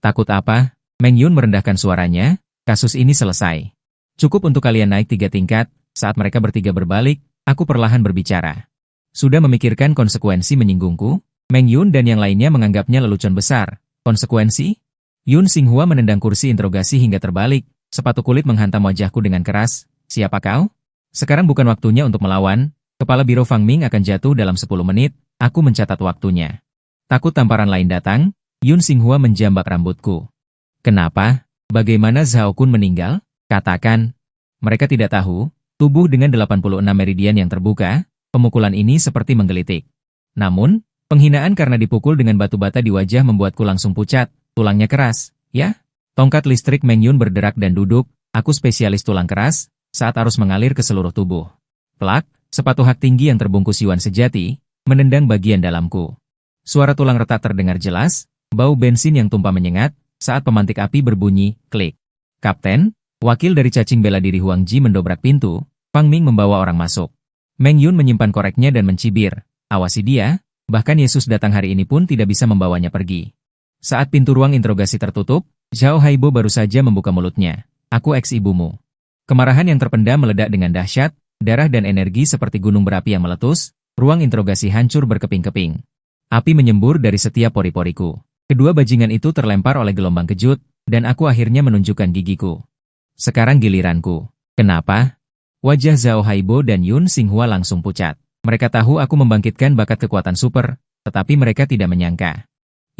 A: Takut apa? Meng Yun merendahkan suaranya, kasus ini selesai. Cukup untuk kalian naik 3 tingkat, saat mereka bertiga berbalik, aku perlahan berbicara. Sudah memikirkan konsekuensi menyinggungku? Meng Yun dan yang lainnya menganggapnya lelucon besar. Konsekuensi? Yun Xinghua menendang kursi interogasi hingga terbalik, sepatu kulit menghantam wajahku dengan keras. Siapa kau? Sekarang bukan waktunya untuk melawan, kepala biro Fang Ming akan jatuh dalam 10 menit, aku mencatat waktunya. Takut tamparan lain datang, Yun Xinghua menjambak rambutku. Kenapa? Bagaimana Zhao Kun meninggal? Katakan. Mereka tidak tahu, tubuh dengan 86 meridian yang terbuka, pemukulan ini seperti menggelitik. Namun, penghinaan karena dipukul dengan batu bata di wajah membuatku langsung pucat, tulangnya keras, ya? Tongkat listrik Meng Yun berderak dan duduk, aku spesialis tulang keras, saat arus mengalir ke seluruh tubuh. Plak, sepatu hak tinggi yang terbungkus Yuan sejati, menendang bagian dalamku. Suara tulang retak terdengar jelas, bau bensin yang tumpah menyengat, saat pemantik api berbunyi, klik. Kapten, wakil dari cacing bela diri Huang Ji mendobrak pintu, Fang Ming membawa orang masuk. Meng Yun menyimpan koreknya dan mencibir, awasi dia, bahkan Yesus datang hari ini pun tidak bisa membawanya pergi. Saat pintu ruang interogasi tertutup, Zhao Haibo baru saja membuka mulutnya. Aku ex-ibumu. Kemarahan yang terpendam meledak dengan dahsyat, darah dan energi seperti gunung berapi yang meletus, ruang interogasi hancur berkeping-keping. Api menyembur dari setiap pori-poriku. Kedua bajingan itu terlempar oleh gelombang kejut, dan aku akhirnya menunjukkan gigiku. Sekarang giliranku. Kenapa? Wajah Zhao Haibo dan Yun Xinghua langsung pucat. Mereka tahu aku membangkitkan bakat kekuatan super, tetapi mereka tidak menyangka.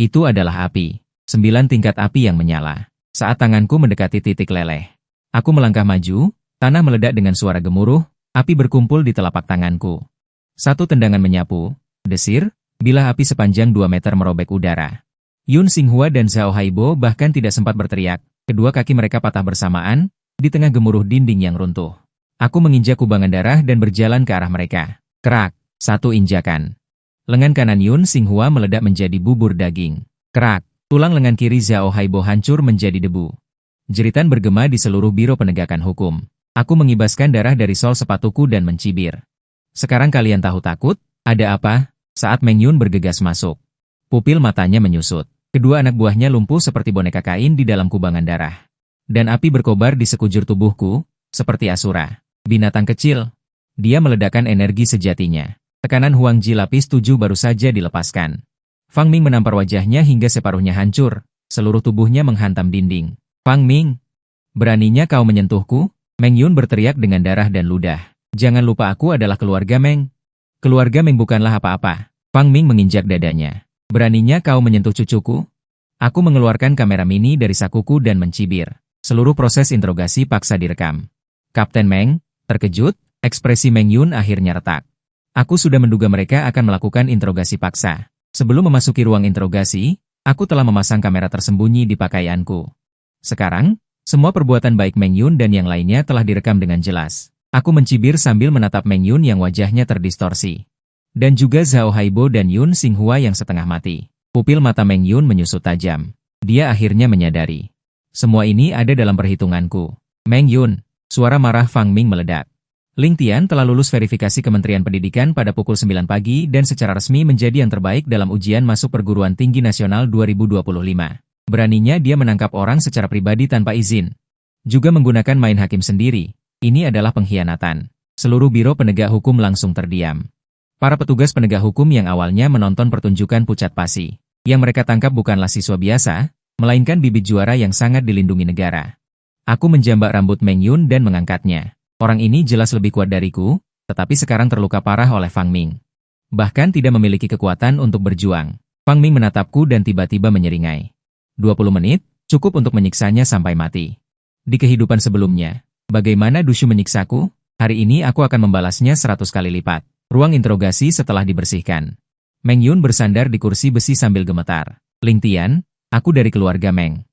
A: Itu adalah api. 9 tingkat api yang menyala. Saat tanganku mendekati titik leleh. Aku melangkah maju, tanah meledak dengan suara gemuruh, api berkumpul di telapak tanganku. Satu tendangan menyapu, desir, bilah api sepanjang 2 meter merobek udara. Yun Xinghua dan Zhao Haibo bahkan tidak sempat berteriak, kedua kaki mereka patah bersamaan, di tengah gemuruh dinding yang runtuh. Aku menginjak kubangan darah dan berjalan ke arah mereka. Kerak, satu injakan. Lengan kanan Yun Xinghua meledak menjadi bubur daging. Kerak, tulang lengan kiri Zhao Haibo hancur menjadi debu. Jeritan bergema di seluruh biro penegakan hukum. Aku mengibaskan darah dari sol sepatuku dan mencibir. Sekarang kalian tahu takut? Ada apa? Saat Meng Yun bergegas masuk. Pupil matanya menyusut. Kedua anak buahnya lumpuh seperti boneka kain di dalam kubangan darah. Dan api berkobar di sekujur tubuhku, seperti Asura. Binatang kecil. Dia meledakkan energi sejatinya. Tekanan Huang Ji lapis 7 baru saja dilepaskan. Fang Ming menampar wajahnya hingga separuhnya hancur, seluruh tubuhnya menghantam dinding. Fang Ming, beraninya kau menyentuhku? Meng Yun berteriak dengan darah dan ludah. Jangan lupa aku adalah keluarga Meng. Keluarga Meng bukanlah apa-apa. Fang Ming menginjak dadanya. Beraninya kau menyentuh cucuku? Aku mengeluarkan kamera mini dari sakuku dan mencibir. Seluruh proses interogasi paksa direkam. Kapten Meng, terkejut, ekspresi Meng Yun akhirnya retak. Aku sudah menduga mereka akan melakukan interogasi paksa. Sebelum memasuki ruang interogasi, aku telah memasang kamera tersembunyi di pakaianku. Sekarang, semua perbuatan baik Meng Yun dan yang lainnya telah direkam dengan jelas. Aku mencibir sambil menatap Meng Yun yang wajahnya terdistorsi. Dan juga Zhao Haibo dan Yun Xinghua yang setengah mati. Pupil mata Meng Yun menyusut tajam. Dia akhirnya menyadari. Semua ini ada dalam perhitunganku. Meng Yun, suara marah Fang Ming meledak. Ling Tian telah lulus verifikasi Kementerian Pendidikan pada pukul 9 pagi dan secara resmi menjadi yang terbaik dalam ujian masuk perguruan tinggi nasional 2025. Beraninya dia menangkap orang secara pribadi tanpa izin. Juga menggunakan main hakim sendiri. Ini adalah pengkhianatan. Seluruh biro penegak hukum langsung terdiam. Para petugas penegak hukum yang awalnya menonton pertunjukan pucat pasi. Yang mereka tangkap bukanlah siswa biasa, melainkan bibit juara yang sangat dilindungi negara. Aku menjambak rambut Meng Yun dan mengangkatnya. Orang ini jelas lebih kuat dariku, tetapi sekarang terluka parah oleh Fang Ming. Bahkan tidak memiliki kekuatan untuk berjuang. Fang Ming menatapku dan tiba-tiba menyeringai. 20 menit, cukup untuk menyiksanya sampai mati. Di kehidupan sebelumnya, bagaimana Dushu menyiksaku? Hari ini aku akan membalasnya 100 kali lipat. Ruang interogasi setelah dibersihkan. Meng Yun bersandar di kursi besi sambil gemetar. Ling Tian, aku dari keluarga Meng.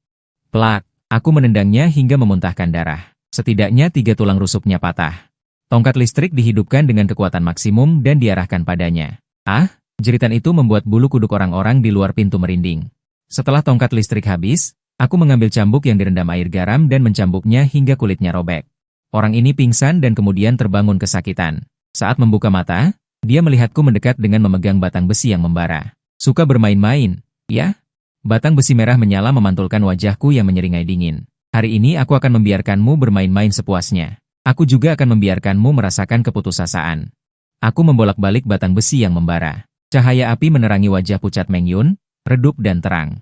A: Plak, aku menendangnya hingga memuntahkan darah. Setidaknya 3 tulang rusuknya patah. Tongkat listrik dihidupkan dengan kekuatan maksimum dan diarahkan padanya. Ah, jeritan itu membuat bulu kuduk orang-orang di luar pintu merinding. Setelah tongkat listrik habis, aku mengambil cambuk yang direndam air garam dan mencambuknya hingga kulitnya robek. Orang ini pingsan dan kemudian terbangun kesakitan. Saat membuka mata, dia melihatku mendekat dengan memegang batang besi yang membara. Suka bermain-main, ya? Batang besi merah menyala memantulkan wajahku yang menyeringai dingin. Hari ini aku akan membiarkanmu bermain-main sepuasnya. Aku juga akan membiarkanmu merasakan keputusasaan. Aku membolak-balik batang besi yang membara. Cahaya api menerangi wajah pucat Meng Yun, redup dan terang.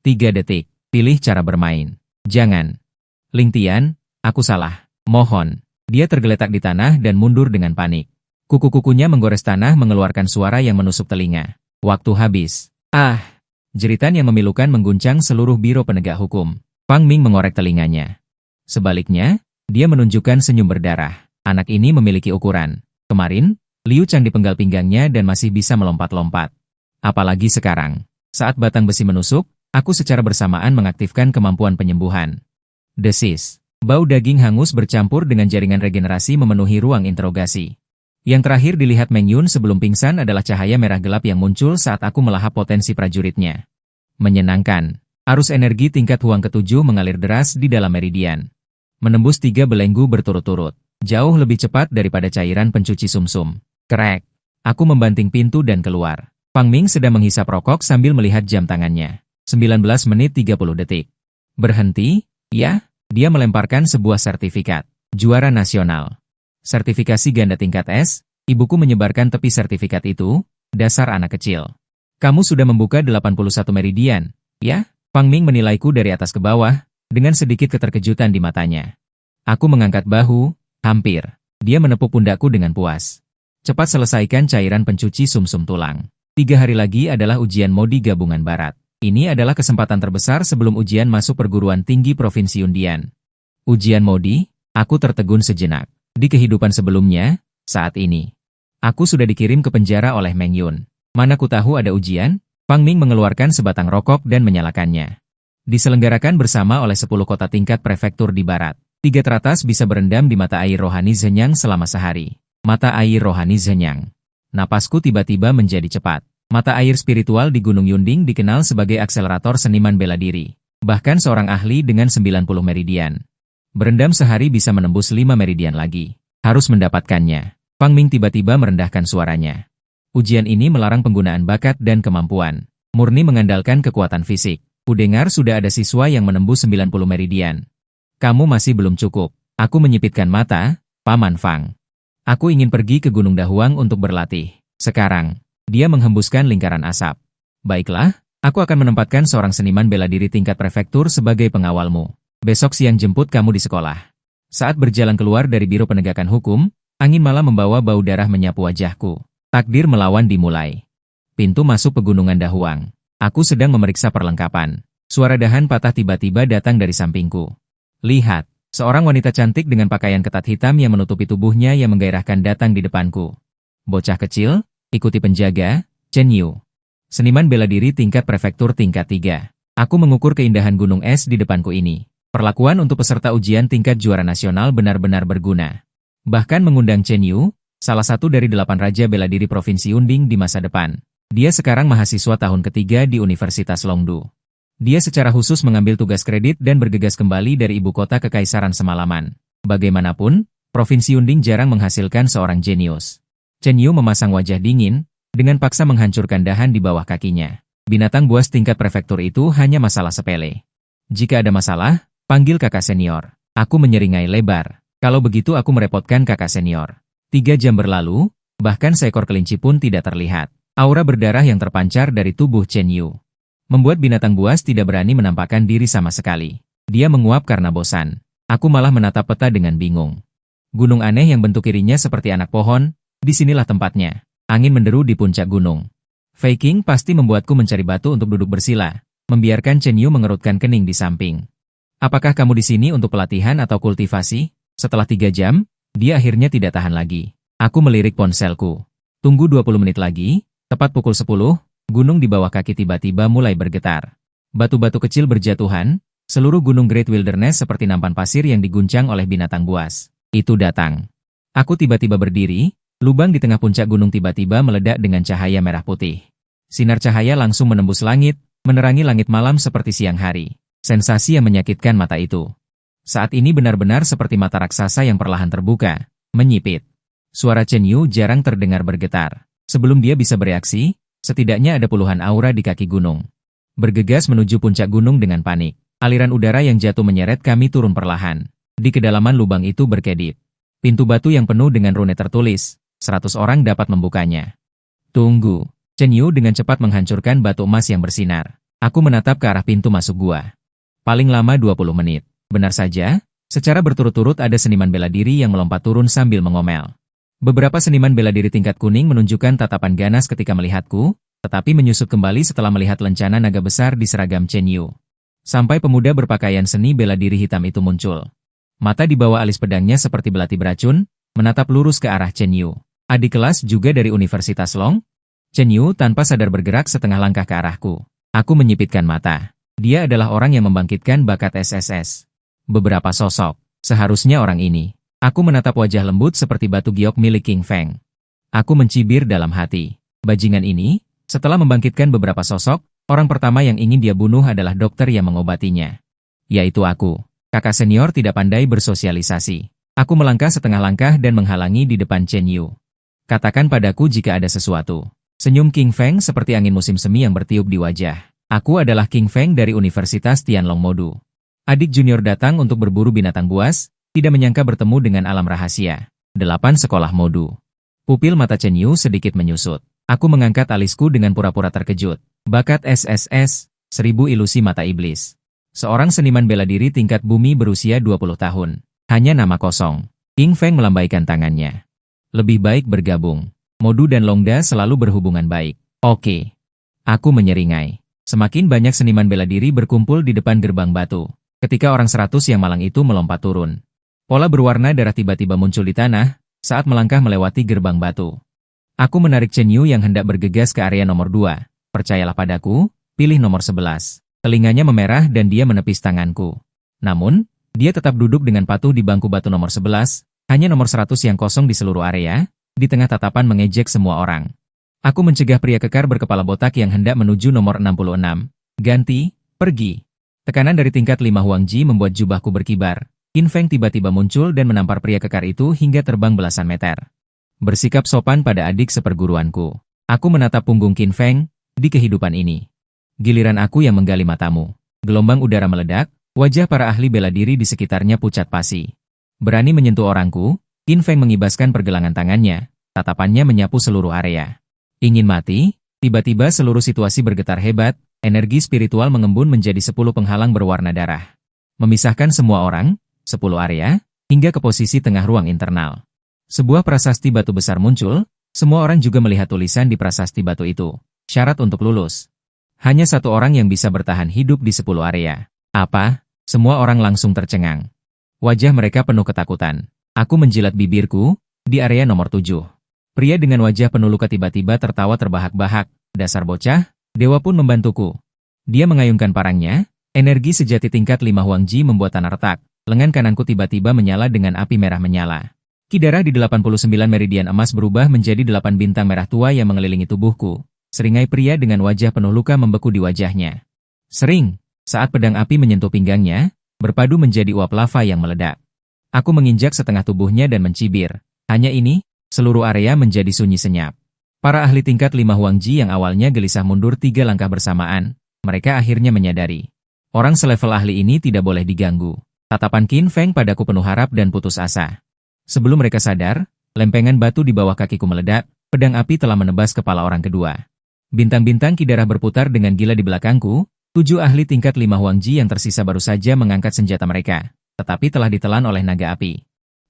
A: 3 detik, pilih cara bermain. Jangan. Ling Tian, aku salah. Mohon. Dia tergeletak di tanah dan mundur dengan panik. Kuku-kukunya menggores tanah mengeluarkan suara yang menusuk telinga. Waktu habis. Ah! Jeritan yang memilukan mengguncang seluruh biro penegak hukum. Fang Ming mengorek telinganya. Sebaliknya, dia menunjukkan senyum berdarah. Anak ini memiliki ukuran. Kemarin, Liu Chang dipenggal pinggangnya dan masih bisa melompat-lompat. Apalagi sekarang. Saat batang besi menusuk, aku secara bersamaan mengaktifkan kemampuan penyembuhan. Desis. Bau daging hangus bercampur dengan jaringan regenerasi memenuhi ruang interogasi. Yang terakhir dilihat Meng Yun sebelum pingsan adalah cahaya merah gelap yang muncul saat aku melahap potensi prajuritnya. Menyenangkan. Arus energi tingkat Huang ke-7 mengalir deras di dalam meridian. Menembus 3 belenggu berturut-turut. Jauh lebih cepat daripada cairan pencuci sumsum. Krek. Aku membanting pintu dan keluar. Fang Ming sedang menghisap rokok sambil melihat jam tangannya. 19 menit 30 detik. Berhenti? Ya. Dia melemparkan sebuah sertifikat. Juara nasional. Sertifikasi ganda tingkat S. Ibuku menyebarkan tepi sertifikat itu. Dasar anak kecil. Kamu sudah membuka 81 meridian, ya? Fang Ming menilaiku dari atas ke bawah, dengan sedikit keterkejutan di matanya. Aku mengangkat bahu, hampir. Dia menepuk pundakku dengan puas. Cepat selesaikan cairan pencuci sumsum tulang. 3 hari lagi adalah ujian Modi Gabungan Barat. Ini adalah kesempatan terbesar sebelum ujian masuk perguruan tinggi Provinsi Undian. Ujian Modi, aku tertegun sejenak. Di kehidupan sebelumnya, saat ini. Aku sudah dikirim ke penjara oleh Meng Yun. Mana ku tahu ada ujian? Fang Ming mengeluarkan sebatang rokok dan menyalakannya. Diselenggarakan bersama oleh 10 kota tingkat prefektur di barat. 3 teratas bisa berendam di mata air rohani Zhenyang selama sehari. Mata air rohani Zhenyang. Napasku tiba-tiba menjadi cepat. Mata air spiritual di Gunung Yunding dikenal sebagai akselerator seniman bela diri. Bahkan seorang ahli dengan 90 meridian. Berendam sehari bisa menembus 5 meridian lagi. Harus mendapatkannya. Fang Ming tiba-tiba merendahkan suaranya. Ujian ini melarang penggunaan bakat dan kemampuan. Murni mengandalkan kekuatan fisik. Kudengar sudah ada siswa yang menembus 90 meridian. Kamu masih belum cukup. Aku menyipitkan mata, Paman Fang. Aku ingin pergi ke Gunung Dahuang untuk berlatih. Sekarang, dia menghembuskan lingkaran asap. Baiklah, aku akan menempatkan seorang seniman bela diri tingkat prefektur sebagai pengawalmu. Besok siang jemput kamu di sekolah. Saat berjalan keluar dari biro penegakan hukum, angin malam membawa bau darah menyapu wajahku. Takdir melawan dimulai. Pintu masuk pegunungan Dahuang. Aku sedang memeriksa perlengkapan. Suara dahan patah tiba-tiba datang dari sampingku. Lihat, seorang wanita cantik dengan pakaian ketat hitam yang menutupi tubuhnya yang menggairahkan datang di depanku. Bocah kecil, ikuti penjaga, Chen Yu. Seniman bela diri tingkat prefektur tingkat 3. Aku mengukur keindahan gunung es di depanku ini. Perlakuan untuk peserta ujian tingkat juara nasional benar-benar berguna. Bahkan mengundang Chen Yu, salah satu dari 8 raja bela diri Provinsi Unding di masa depan. Dia sekarang mahasiswa tahun ketiga di Universitas Longdu. Dia secara khusus mengambil tugas kredit dan bergegas kembali dari ibu kota kekaisaran semalaman. Bagaimanapun, Provinsi Yunding jarang menghasilkan seorang jenius. Chen Yu memasang wajah dingin, dengan paksa menghancurkan dahan di bawah kakinya. Binatang buas tingkat prefektur itu hanya masalah sepele. Jika ada masalah, panggil kakak senior. Aku menyeringai lebar. Kalau begitu aku merepotkan kakak senior. 3 jam berlalu, bahkan seekor kelinci pun tidak terlihat. Aura berdarah yang terpancar dari tubuh Chen Yu membuat binatang buas tidak berani menampakkan diri sama sekali. Dia menguap karena bosan. Aku malah menatap peta dengan bingung. Gunung aneh yang bentuk kirinya seperti anak pohon, disinilah tempatnya. Angin menderu di puncak gunung. Fei Qing pasti membuatku mencari batu untuk duduk bersila, membiarkan Chen Yu mengerutkan kening di samping. Apakah kamu di sini untuk pelatihan atau kultivasi? Setelah 3 jam, dia akhirnya tidak tahan lagi. Aku melirik ponselku. Tunggu 20 menit lagi, tepat pukul 10, gunung di bawah kaki tiba-tiba mulai bergetar. Batu-batu kecil berjatuhan, seluruh gunung Great Wilderness seperti nampan pasir yang diguncang oleh binatang buas. Itu datang. Aku tiba-tiba berdiri, lubang di tengah puncak gunung tiba-tiba meledak dengan cahaya merah putih. Sinar cahaya langsung menembus langit, menerangi langit malam seperti siang hari. Sensasi yang menyakitkan mata itu. Saat ini benar-benar seperti mata raksasa yang perlahan terbuka, menyipit. Suara Chen Yu jarang terdengar bergetar. Sebelum dia bisa bereaksi, setidaknya ada puluhan aura di kaki gunung. Bergegas menuju puncak gunung dengan panik. Aliran udara yang jatuh menyeret kami turun perlahan. Di kedalaman lubang itu berkedip. Pintu batu yang penuh dengan rune tertulis, 100 orang dapat membukanya. Tunggu. Chen Yu dengan cepat menghancurkan batu emas yang bersinar. Aku menatap ke arah pintu masuk gua. Paling lama 20 menit. Benar saja, secara berturut-turut ada seniman bela diri yang melompat turun sambil mengomel. Beberapa seniman bela diri tingkat kuning menunjukkan tatapan ganas ketika melihatku, tetapi menyusut kembali setelah melihat lencana naga besar di seragam Chen Yu. Sampai pemuda berpakaian seni bela diri hitam itu muncul. Mata di bawah alis pedangnya seperti belati beracun, menatap lurus ke arah Chen Yu. Adik kelas juga dari Universitas Long? Chen Yu tanpa sadar bergerak setengah langkah ke arahku. Aku menyipitkan mata. Dia adalah orang yang membangkitkan bakat SSS. Beberapa sosok, seharusnya orang ini. Aku menatap wajah lembut seperti batu giok milik King Feng. Aku mencibir dalam hati. Bajingan ini, setelah membangkitkan beberapa sosok, orang pertama yang ingin dia bunuh adalah dokter yang mengobatinya. Yaitu aku. Kakak senior tidak pandai bersosialisasi. Aku melangkah setengah langkah dan menghalangi di depan Chen Yu. Katakan padaku jika ada sesuatu. Senyum King Feng seperti angin musim semi yang bertiup di wajah. Aku adalah King Feng dari Universitas Tianlong Modu. Adik junior datang untuk berburu binatang buas, tidak menyangka bertemu dengan alam rahasia. 8 sekolah modu. Pupil mata Chen Yu sedikit menyusut. Aku mengangkat alisku dengan pura-pura terkejut. Bakat SSS, 1000 ilusi mata iblis. Seorang seniman bela diri tingkat bumi berusia 20 tahun. Hanya nama kosong. King Feng melambaikan tangannya. Lebih baik bergabung. Modu dan Longda selalu berhubungan baik. Oke. Aku menyeringai. Semakin banyak seniman bela diri berkumpul di depan gerbang batu. Ketika orang 100 yang malang itu melompat turun. Pola berwarna darah tiba-tiba muncul di tanah, saat melangkah melewati gerbang batu. Aku menarik Chen Yu yang hendak bergegas ke area nomor 2. Percayalah padaku, pilih nomor 11. Telinganya memerah dan dia menepis tanganku. Namun, dia tetap duduk dengan patuh di bangku batu nomor 11, hanya nomor 100 yang kosong di seluruh area, di tengah tatapan mengejek semua orang. Aku mencegah pria kekar berkepala botak yang hendak menuju nomor 66. Ganti, pergi. Tekanan dari tingkat 5 Huangji membuat jubahku berkibar. Qin Feng tiba-tiba muncul dan menampar pria kekar itu hingga terbang belasan meter. Bersikap sopan pada adik seperguruanku. Aku menatap punggung Qin Feng, di kehidupan ini. Giliran aku yang menggali matamu. Gelombang udara meledak, wajah para ahli bela diri di sekitarnya pucat pasi. Berani menyentuh orangku, Qin Feng mengibaskan pergelangan tangannya, tatapannya menyapu seluruh area. Ingin mati? Tiba-tiba seluruh situasi bergetar hebat, energi spiritual mengembun menjadi 10 penghalang berwarna darah. Memisahkan semua orang, 10 area, hingga ke posisi tengah ruang internal. Sebuah prasasti batu besar muncul, semua orang juga melihat tulisan di prasasti batu itu. Syarat untuk lulus. Hanya 1 orang yang bisa bertahan hidup di 10 area. Apa? Semua orang langsung tercengang. Wajah mereka penuh ketakutan. Aku menjilat bibirku, di area nomor 7. Pria dengan wajah penuh luka tiba-tiba tertawa terbahak-bahak. Dasar bocah, dewa pun membantuku. Dia mengayunkan parangnya, energi sejati tingkat 5 Huangji membuat tanah retak. Lengan kananku tiba-tiba menyala dengan api merah menyala. Ki darah di 89 meridian emas berubah menjadi 8 bintang merah tua yang mengelilingi tubuhku. Seringai pria dengan wajah penuh luka membeku di wajahnya. Sering, Saat pedang api menyentuh pinggangnya, berpadu menjadi uap lava yang meledak. Aku menginjak setengah tubuhnya dan mencibir. Hanya ini, seluruh area menjadi sunyi senyap. Para ahli tingkat 5 Huangji yang awalnya gelisah mundur 3 langkah bersamaan, mereka akhirnya menyadari. Orang selevel ahli ini tidak boleh diganggu. Tatapan Qin Feng padaku penuh harap dan putus asa. Sebelum mereka sadar, lempengan batu di bawah kakiku meledak, pedang api telah menebas kepala orang kedua. Bintang-bintang ki darah berputar dengan gila di belakangku. 7 ahli tingkat 5 Huangji yang tersisa baru saja mengangkat senjata mereka, tetapi telah ditelan oleh naga api.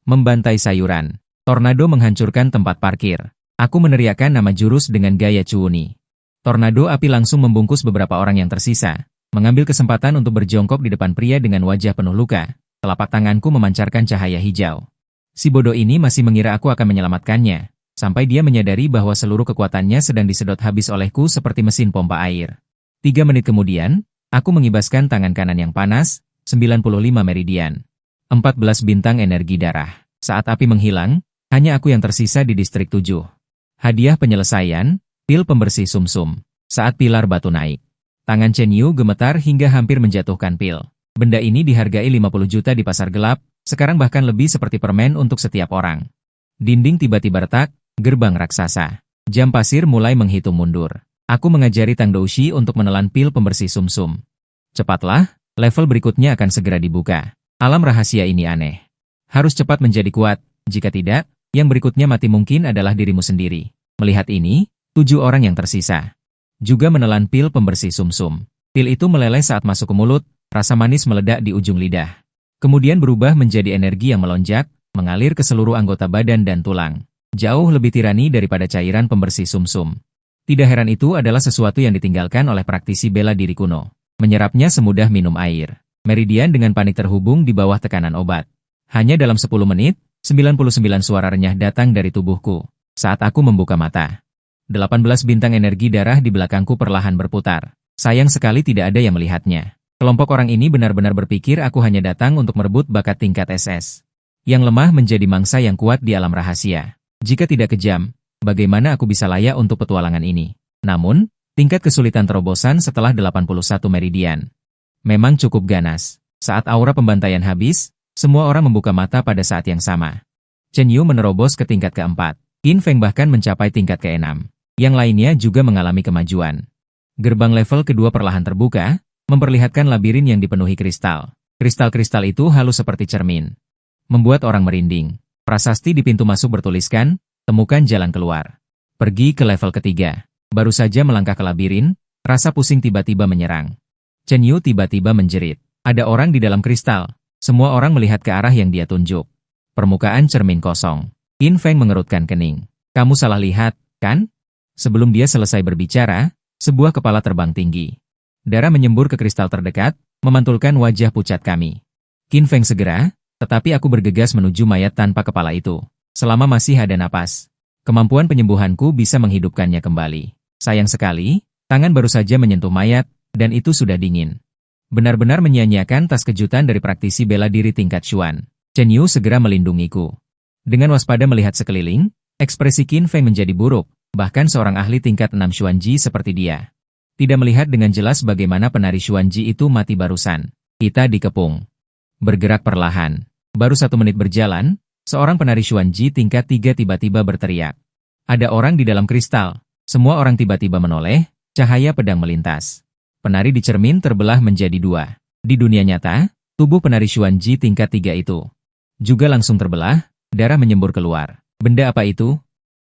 A: Membantai sayuran. Tornado menghancurkan tempat parkir. Aku meneriakkan nama jurus dengan gaya Chuuni. Tornado api langsung membungkus beberapa orang yang tersisa, mengambil kesempatan untuk berjongkok di depan pria dengan wajah penuh luka. Telapak tanganku memancarkan cahaya hijau. Si bodoh ini masih mengira aku akan menyelamatkannya, sampai dia menyadari bahwa seluruh kekuatannya sedang disedot habis olehku seperti mesin pompa air. 3 menit kemudian, aku mengibaskan tangan kanan yang panas, 95 meridian. 14 bintang energi darah. Saat api menghilang, hanya aku yang tersisa di distrik 7. Hadiah penyelesaian, pil pembersih sumsum. Saat pilar batu naik, tangan Chen Yu gemetar hingga hampir menjatuhkan pil. Benda ini dihargai 50 juta di pasar gelap, sekarang bahkan lebih seperti permen untuk setiap orang. Dinding tiba-tiba retak, gerbang raksasa. Jam pasir mulai menghitung mundur. Aku mengajari Tang Doushi untuk menelan pil pembersih sumsum. Cepatlah, level berikutnya akan segera dibuka. Alam rahasia ini aneh. Harus cepat menjadi kuat, jika tidak, yang berikutnya mati mungkin adalah dirimu sendiri. Melihat ini, 7 orang yang tersisa juga menelan pil pembersih sumsum. Pil itu meleleh saat masuk ke mulut, rasa manis meledak di ujung lidah. Kemudian berubah menjadi energi yang melonjak, mengalir ke seluruh anggota badan dan tulang. Jauh lebih tirani daripada cairan pembersih sumsum. Tidak heran itu adalah sesuatu yang ditinggalkan oleh praktisi bela diri kuno. Menyerapnya semudah minum air. Meridian dengan panik terhubung di bawah tekanan obat. Hanya dalam 10 menit, 99 suara renyah datang dari tubuhku. Saat aku membuka mata, 18 bintang energi darah di belakangku perlahan berputar. Sayang sekali tidak ada yang melihatnya. Kelompok orang ini benar-benar berpikir aku hanya datang untuk merebut bakat tingkat SS. Yang lemah menjadi mangsa yang kuat di alam rahasia. Jika tidak kejam, bagaimana aku bisa layak untuk petualangan ini? Namun, tingkat kesulitan terobosan setelah 81 meridian. Memang cukup ganas. Saat aura pembantaian habis, semua orang membuka mata pada saat yang sama. Chen Yu menerobos ke tingkat keempat. Qin Feng bahkan mencapai tingkat keenam. Yang lainnya juga mengalami kemajuan. Gerbang level kedua perlahan terbuka, memperlihatkan labirin yang dipenuhi kristal. Kristal-kristal itu halus seperti cermin. Membuat orang merinding. Prasasti di pintu masuk bertuliskan, temukan jalan keluar. Pergi ke level ketiga. Baru saja melangkah ke labirin, rasa pusing tiba-tiba menyerang. Chen Yu tiba-tiba menjerit. Ada orang di dalam kristal. Semua orang melihat ke arah yang dia tunjuk. Permukaan cermin kosong. Qin Feng mengerutkan kening. Kamu salah lihat, kan? Sebelum dia selesai berbicara, sebuah kepala terbang tinggi. Darah menyembur ke kristal terdekat, memantulkan wajah pucat kami. Qin Feng segera, tetapi aku bergegas menuju mayat tanpa kepala itu. Selama masih ada napas, kemampuan penyembuhanku bisa menghidupkannya kembali. Sayang sekali, tangan baru saja menyentuh mayat, dan itu sudah dingin. Benar-benar menyia-nyiakan tas kejutan dari praktisi bela diri tingkat Xuan. Chen Yu segera melindungiku. Dengan waspada melihat sekeliling, ekspresi Qin Feng menjadi buruk, bahkan seorang ahli tingkat 6 Xuanji seperti dia. Tidak melihat dengan jelas bagaimana penari Xuanji itu mati barusan. Kita dikepung. Bergerak perlahan. Baru 1 menit berjalan, seorang penari Xuanji tingkat 3 tiba-tiba berteriak. Ada orang di dalam kristal. Semua orang tiba-tiba menoleh, cahaya pedang melintas. Penari di cermin terbelah menjadi 2. Di dunia nyata, tubuh penari Xuanji tingkat 3 itu juga langsung terbelah, darah menyembur keluar. Benda apa itu?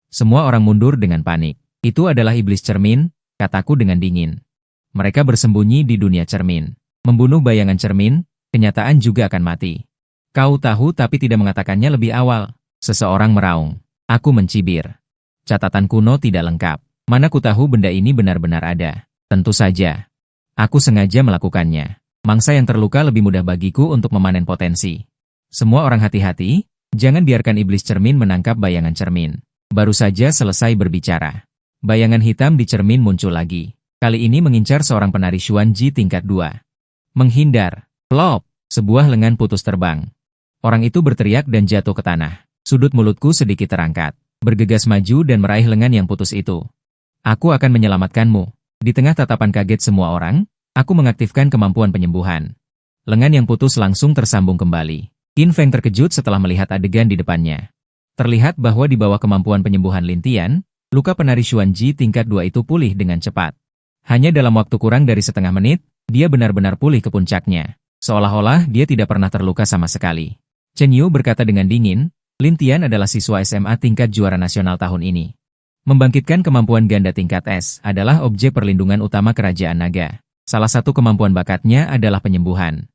A: Semua orang mundur dengan panik. Itu adalah iblis cermin, kataku dengan dingin. Mereka bersembunyi di dunia cermin. Membunuh bayangan cermin, kenyataan juga akan mati. Kau tahu tapi tidak mengatakannya lebih awal. Seseorang meraung. Aku mencibir. Catatan kuno tidak lengkap. Mana ku tahu benda ini benar-benar ada. Tentu saja. Aku sengaja melakukannya. Mangsa yang terluka lebih mudah bagiku untuk memanen potensi. Semua orang hati-hati, jangan biarkan iblis cermin menangkap bayangan cermin. Baru saja selesai berbicara. Bayangan hitam di cermin muncul lagi. Kali ini mengincar seorang penari Xuanji tingkat 2. Menghindar. Plop. Sebuah lengan putus terbang. Orang itu berteriak dan jatuh ke tanah. Sudut mulutku sedikit terangkat. Bergegas maju dan meraih lengan yang putus itu. Aku akan menyelamatkanmu. Di tengah tatapan kaget semua orang, Aku mengaktifkan kemampuan penyembuhan. Lengan yang putus langsung tersambung kembali. Qin Feng terkejut setelah melihat adegan di depannya. Terlihat bahwa di bawah kemampuan penyembuhan Lin Tian, luka penari Xuanji tingkat 2 itu pulih dengan cepat. Hanya dalam waktu kurang dari setengah menit, dia benar-benar pulih ke puncaknya. Seolah-olah dia tidak pernah terluka sama sekali. Chen Yu berkata dengan dingin, Lin Tian adalah siswa SMA tingkat juara nasional tahun ini. Membangkitkan kemampuan ganda tingkat S adalah objek perlindungan utama kerajaan naga. Salah satu kemampuan bakatnya adalah penyembuhan.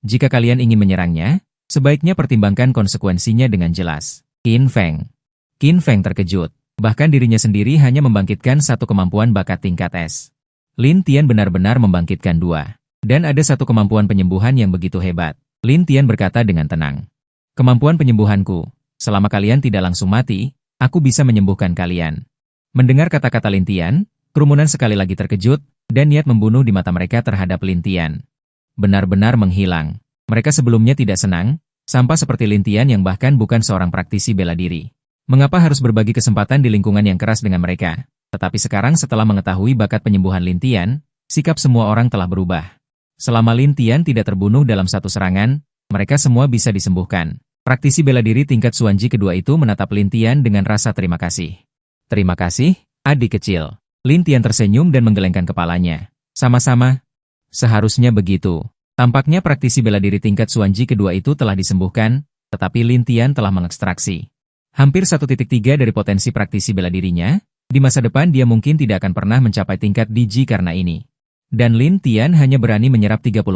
A: Jika kalian ingin menyerangnya, sebaiknya pertimbangkan konsekuensinya dengan jelas. Qin Feng. Qin Feng terkejut. Bahkan dirinya sendiri hanya membangkitkan satu kemampuan bakat tingkat S. Lin Tian benar-benar membangkitkan dua. Dan ada satu kemampuan penyembuhan yang begitu hebat. Lin Tian berkata dengan tenang. Kemampuan penyembuhanku, selama kalian tidak langsung mati, aku bisa menyembuhkan kalian. Mendengar kata-kata Lin Tian, kerumunan sekali lagi terkejut, dan niat membunuh di mata mereka terhadap Lin Tian benar-benar menghilang. Mereka sebelumnya tidak senang, sampah seperti Lin Tian yang bahkan bukan seorang praktisi bela diri. Mengapa harus berbagi kesempatan di lingkungan yang keras dengan mereka? Tetapi sekarang setelah mengetahui bakat penyembuhan Lin Tian, sikap semua orang telah berubah. Selama Lin Tian tidak terbunuh dalam satu serangan, mereka semua bisa disembuhkan. Praktisi bela diri tingkat Xuanji kedua itu menatap Lin Tian dengan rasa terima kasih. Terima kasih, adik kecil. Lin Tian tersenyum dan menggelengkan kepalanya. Sama-sama. Seharusnya begitu. Tampaknya praktisi bela diri tingkat Xuanji kedua itu telah disembuhkan, tetapi Lin Tian telah mengekstraksi hampir 1.3 dari potensi praktisi bela dirinya. Di masa depan dia mungkin tidak akan pernah mencapai tingkat DG karena ini. Dan Lin Tian hanya berani menyerap 30%.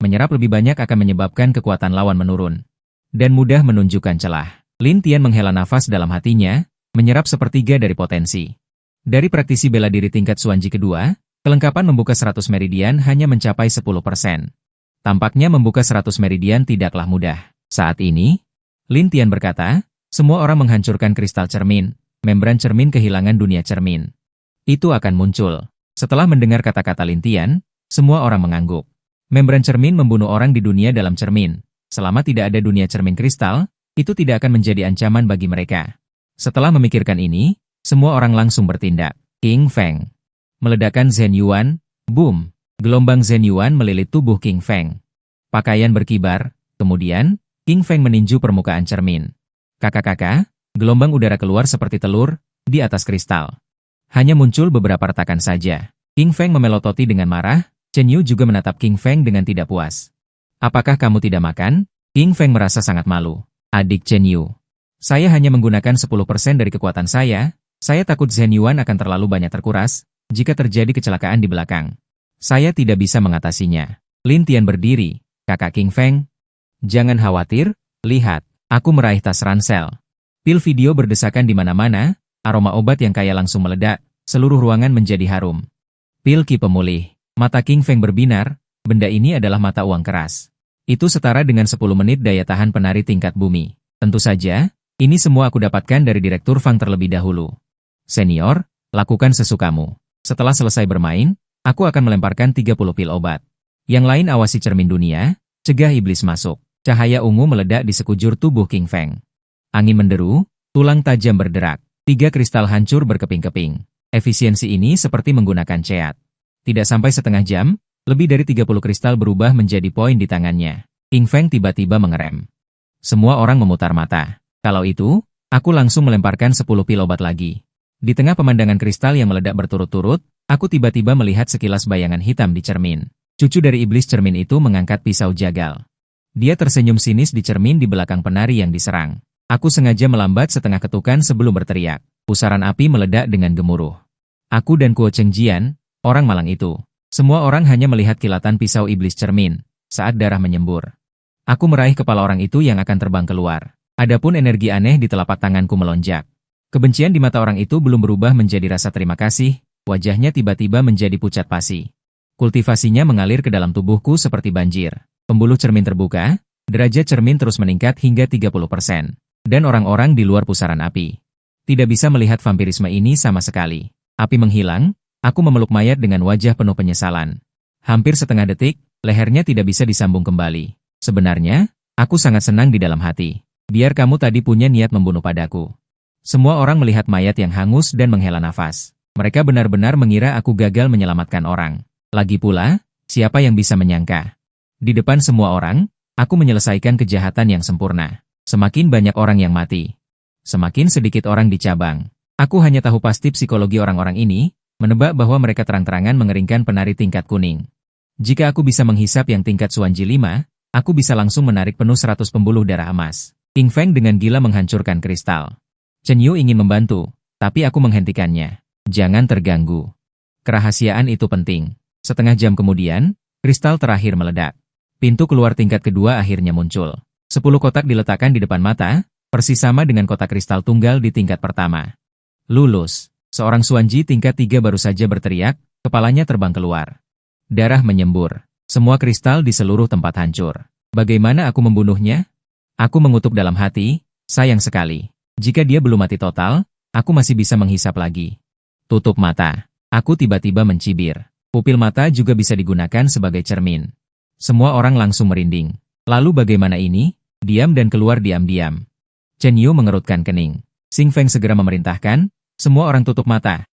A: Menyerap lebih banyak akan menyebabkan kekuatan lawan menurun. Dan mudah menunjukkan celah. Lin Tian menghela nafas dalam hatinya, menyerap 1/3 dari potensi. Dari praktisi bela diri tingkat Xuanji kedua, kelengkapan membuka 100 meridian hanya mencapai 10%. Tampaknya membuka 100 meridian tidaklah mudah. Saat ini, Lin Tian berkata, semua orang menghancurkan kristal cermin, membran cermin kehilangan dunia cermin. Itu akan muncul. Setelah mendengar kata-kata Lin Tian, semua orang mengangguk. Membran cermin membunuh orang di dunia dalam cermin. Selama tidak ada dunia cermin kristal, itu tidak akan menjadi ancaman bagi mereka. Setelah memikirkan ini, semua orang langsung bertindak. Qin Feng. Meledakkan Zhen Yuan, boom. Gelombang Zhen Yuan melilit tubuh Qin Feng. Pakaian berkibar, kemudian, Qin Feng meninju permukaan cermin. Kakak-kakak, gelombang udara keluar seperti telur, di atas kristal. Hanya muncul beberapa retakan saja. Qin Feng memelototi dengan marah, Chen Yu juga menatap Qin Feng dengan tidak puas. Apakah kamu tidak makan? Qin Feng merasa sangat malu. Adik Chen Yu. Saya hanya menggunakan 10% dari kekuatan saya takut Zhen Yuan akan terlalu banyak terkuras, jika terjadi kecelakaan di belakang. Saya tidak bisa mengatasinya. Lin Tian berdiri, kakak Qin Feng. Jangan khawatir, lihat, aku meraih tas ransel. Pil video berdesakan di mana-mana, aroma obat yang kaya langsung meledak, seluruh ruangan menjadi harum. Pil Ki pemulih. Mata Qin Feng berbinar, benda ini adalah mata uang keras. Itu setara dengan 10 menit daya tahan penari tingkat bumi. Tentu saja, ini semua aku dapatkan dari Direktur Fang terlebih dahulu. Senior, lakukan sesukamu. Setelah selesai bermain, aku akan melemparkan 30 pil obat. Yang lain awasi cermin dunia, cegah iblis masuk. Cahaya ungu meledak di sekujur tubuh Qin Feng. Angin menderu, tulang tajam berderak. 3 kristal hancur berkeping-keping. Efisiensi ini seperti menggunakan ceat. Tidak sampai setengah jam, lebih dari 30 kristal berubah menjadi poin di tangannya. Qin Feng tiba-tiba mengerem. Semua orang memutar mata. Kalau itu, aku langsung melemparkan 10 pil obat lagi. Di tengah pemandangan kristal yang meledak berturut-turut, aku tiba-tiba melihat sekilas bayangan hitam di cermin. Cucu dari iblis cermin itu mengangkat pisau jagal. Dia tersenyum sinis di cermin di belakang penari yang diserang. Aku sengaja melambat setengah ketukan sebelum berteriak. Pusaran api meledak dengan gemuruh. Aku dan Kuo Chengjian, orang malang itu. Semua orang hanya melihat kilatan pisau iblis cermin, saat darah menyembur. Aku meraih kepala orang itu yang akan terbang keluar. Adapun energi aneh di telapak tanganku melonjak. Kebencian di mata orang itu belum berubah menjadi rasa terima kasih, wajahnya tiba-tiba menjadi pucat pasi. Kultivasinya mengalir ke dalam tubuhku seperti banjir. Pembuluh cermin terbuka, derajat cermin terus meningkat hingga 30%. Dan orang-orang di luar pusaran api. Tidak bisa melihat vampirisme ini sama sekali. Api menghilang, aku memeluk mayat dengan wajah penuh penyesalan. Hampir setengah detik, lehernya tidak bisa disambung kembali. Sebenarnya, aku sangat senang di dalam hati. Biar kamu tadi punya niat membunuh padaku. Semua orang melihat mayat yang hangus dan menghela nafas. Mereka benar-benar mengira aku gagal menyelamatkan orang. Lagi pula, Siapa yang bisa menyangka? Di depan semua orang, aku menyelesaikan kejahatan yang sempurna. Semakin banyak orang yang mati, semakin sedikit orang dicabang. Aku hanya tahu pasti psikologi orang-orang ini, menebak bahwa mereka terang-terangan mengeringkan penari tingkat kuning. Jika aku bisa menghisap yang tingkat Suanji 5, aku bisa langsung menarik penuh 100 pembuluh darah emas. King Feng dengan gila menghancurkan kristal. Chen Yu ingin membantu, tapi aku menghentikannya. Jangan terganggu. Kerahasiaan itu penting. Setengah jam kemudian, kristal terakhir meledak. Pintu keluar tingkat kedua akhirnya muncul. 10 kotak diletakkan di depan mata, persis sama dengan kotak kristal tunggal di tingkat pertama. Lulus. Seorang Suanji tingkat 3 baru saja berteriak, kepalanya terbang keluar. Darah menyembur. Semua kristal di seluruh tempat hancur. Bagaimana aku membunuhnya? Aku mengutuk dalam hati, sayang sekali. Jika dia belum mati total, aku masih bisa menghisap lagi. Tutup mata. Aku tiba-tiba mencibir. Pupil mata juga bisa digunakan sebagai cermin. Semua orang langsung merinding. Lalu bagaimana ini? Diam dan keluar diam-diam. Chen Yu mengerutkan kening. Xing Feng segera memerintahkan, semua orang tutup mata.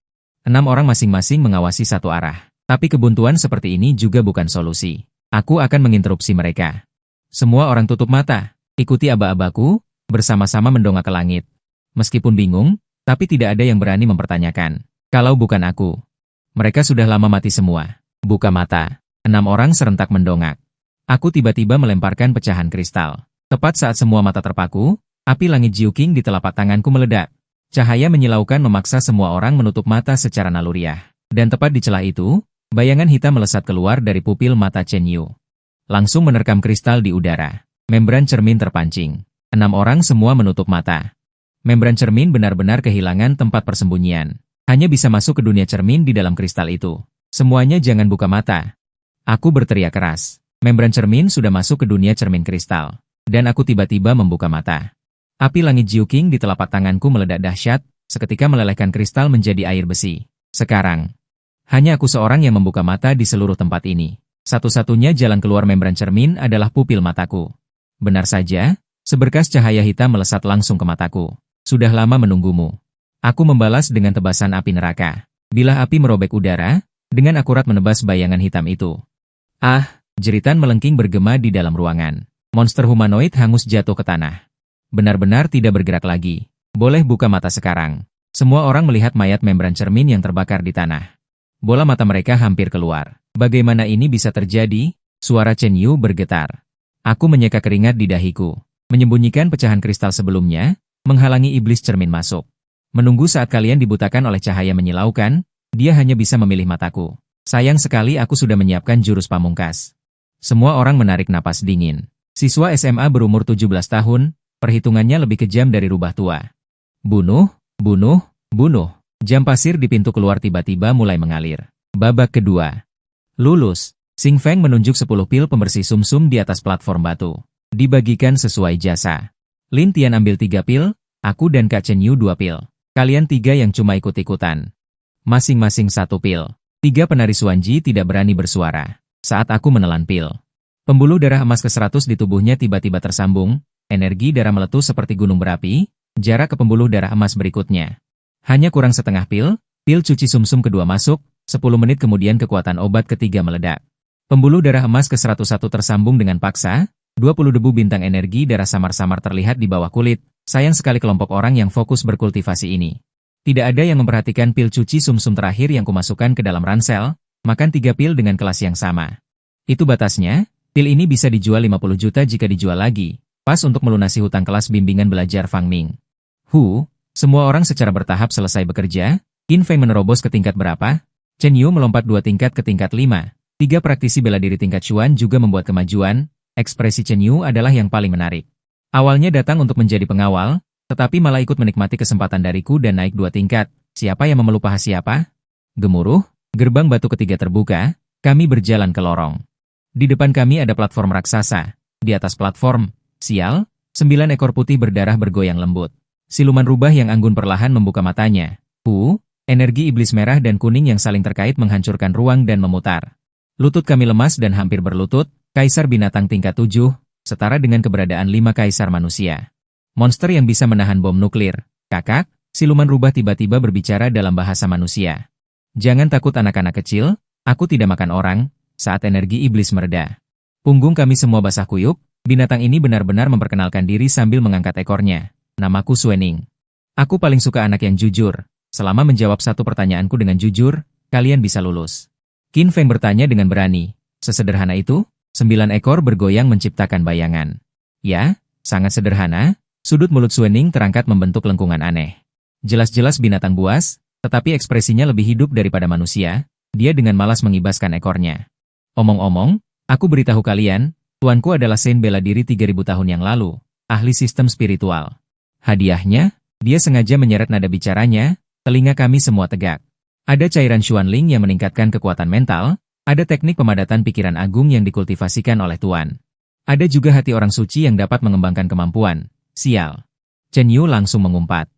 A: 6 orang masing-masing mengawasi satu arah. Tapi kebuntuan seperti ini juga bukan solusi. Aku akan menginterupsi mereka. Semua orang tutup mata. Ikuti aba-abaku, bersama-sama mendongak ke langit. Meskipun bingung, tapi tidak ada yang berani mempertanyakan. Kalau bukan aku. Mereka sudah lama mati semua. Buka mata. 6 orang serentak mendongak. Aku tiba-tiba melemparkan pecahan kristal. Tepat saat semua mata terpaku, api langit Jiuqing di telapak tanganku meledak. Cahaya menyilaukan memaksa semua orang menutup mata secara naluriah. Dan tepat di celah itu, bayangan hitam melesat keluar dari pupil mata Chen Yu. Langsung menerkam kristal di udara. Membran cermin terpancing. 6 orang semua menutup mata. Membran cermin benar-benar kehilangan tempat persembunyian. Hanya bisa masuk ke dunia cermin di dalam kristal itu. Semuanya jangan buka mata. Aku berteriak keras. Membran cermin sudah masuk ke dunia cermin kristal. Dan aku tiba-tiba membuka mata. Api langit Jiuqing di telapak tanganku meledak dahsyat, seketika melelehkan kristal menjadi air besi. Sekarang, hanya aku seorang yang membuka mata di seluruh tempat ini. Satu-satunya jalan keluar membran cermin adalah pupil mataku. Benar saja, seberkas cahaya hitam melesat langsung ke mataku. Sudah lama menunggumu. Aku membalas dengan tebasan api neraka. Bilah api merobek udara, dengan akurat menebas bayangan hitam itu. Ah, jeritan melengking bergema di dalam ruangan. Monster humanoid hangus jatuh ke tanah. Benar-benar tidak bergerak lagi. Boleh buka mata sekarang. Semua orang melihat mayat membran cermin yang terbakar di tanah. Bola mata mereka hampir keluar. Bagaimana ini bisa terjadi? Suara Chen Yu bergetar. Aku menyeka keringat di dahiku. Menyembunyikan pecahan kristal sebelumnya, menghalangi iblis cermin masuk. Menunggu saat kalian dibutakan oleh cahaya menyilaukan, dia hanya bisa memilih mataku. Sayang sekali aku sudah menyiapkan jurus pamungkas. Semua orang menarik napas dingin. Siswa SMA berumur 17 tahun, perhitungannya lebih kejam dari rubah tua. Bunuh, bunuh, bunuh. Jam pasir di pintu keluar tiba-tiba mulai mengalir. Babak kedua. Lulus. Xing Feng menunjuk 10 pil pembersih sumsum di atas platform batu. Dibagikan sesuai jasa. Lin Tian ambil 3 pil, aku dan Kak Chen Yu 2 pil. Kalian 3 yang cuma ikut-ikutan. Masing-masing 1 pil. 3 penari Suanji tidak berani bersuara. Saat aku menelan pil. Pembuluh darah emas ke-100 di tubuhnya tiba-tiba tersambung, energi darah meletus seperti gunung berapi, jarak ke pembuluh darah emas berikutnya. Hanya kurang setengah pil cuci sumsum kedua masuk, 10 menit kemudian kekuatan obat ketiga meledak. Pembuluh darah emas ke-101 tersambung dengan paksa, 20 debu bintang energi darah samar-samar terlihat di bawah kulit. Sayang sekali kelompok orang yang fokus berkultivasi ini. Tidak ada yang memperhatikan pil cuci sumsum terakhir yang kumasukkan ke dalam ransel, makan 3 pil dengan kelas yang sama. Itu batasnya, pil ini bisa dijual 50 juta jika dijual lagi, pas untuk melunasi hutang kelas bimbingan belajar Fang Ning. Semua orang secara bertahap selesai bekerja. Qin Feng menerobos ke tingkat berapa? Chen Yu melompat 2 tingkat ke tingkat 5. 3 praktisi bela diri tingkat Chuan juga membuat kemajuan. Ekspresi Chen Yu adalah yang paling menarik. Awalnya datang untuk menjadi pengawal, tetapi malah ikut menikmati kesempatan dariku dan naik 2 tingkat. Siapa yang memeluk paha siapa? Gemuruh, gerbang batu ketiga terbuka, kami berjalan ke lorong. Di depan kami ada platform raksasa. Di atas platform, sial, 9 ekor putih berdarah bergoyang lembut. Siluman rubah yang anggun perlahan membuka matanya. Energi iblis merah dan kuning yang saling terkait menghancurkan ruang dan memutar. Lutut kami lemas dan hampir berlutut, kaisar binatang tingkat 7, setara dengan keberadaan 5 kaisar manusia. Monster yang bisa menahan bom nuklir. Kakak, siluman rubah tiba-tiba berbicara dalam bahasa manusia. Jangan takut anak-anak kecil, aku tidak makan orang, saat energi iblis mereda. Punggung kami semua basah kuyup, binatang ini benar-benar memperkenalkan diri sambil mengangkat ekornya. Namaku Suening. Aku paling suka anak yang jujur. Selama menjawab satu pertanyaanku dengan jujur, kalian bisa lulus. Qin Feng bertanya dengan berani. Sesederhana itu? 9 ekor bergoyang menciptakan bayangan. Ya, sangat sederhana. Sudut mulut Suening terangkat membentuk lengkungan aneh. Jelas-jelas binatang buas, tetapi ekspresinya lebih hidup daripada manusia. Dia dengan malas mengibaskan ekornya. Omong-omong, aku beritahu kalian, tuanku adalah Saint bela diri 3000 tahun yang lalu, ahli sistem spiritual. Hadiahnya, dia sengaja menyeret nada bicaranya, telinga kami semua tegak. Ada cairan Xuanling yang meningkatkan kekuatan mental, ada teknik pemadatan pikiran agung yang dikultivasikan oleh tuan. Ada juga hati orang suci yang dapat mengembangkan kemampuan. Sial. Chen Yu langsung mengumpat.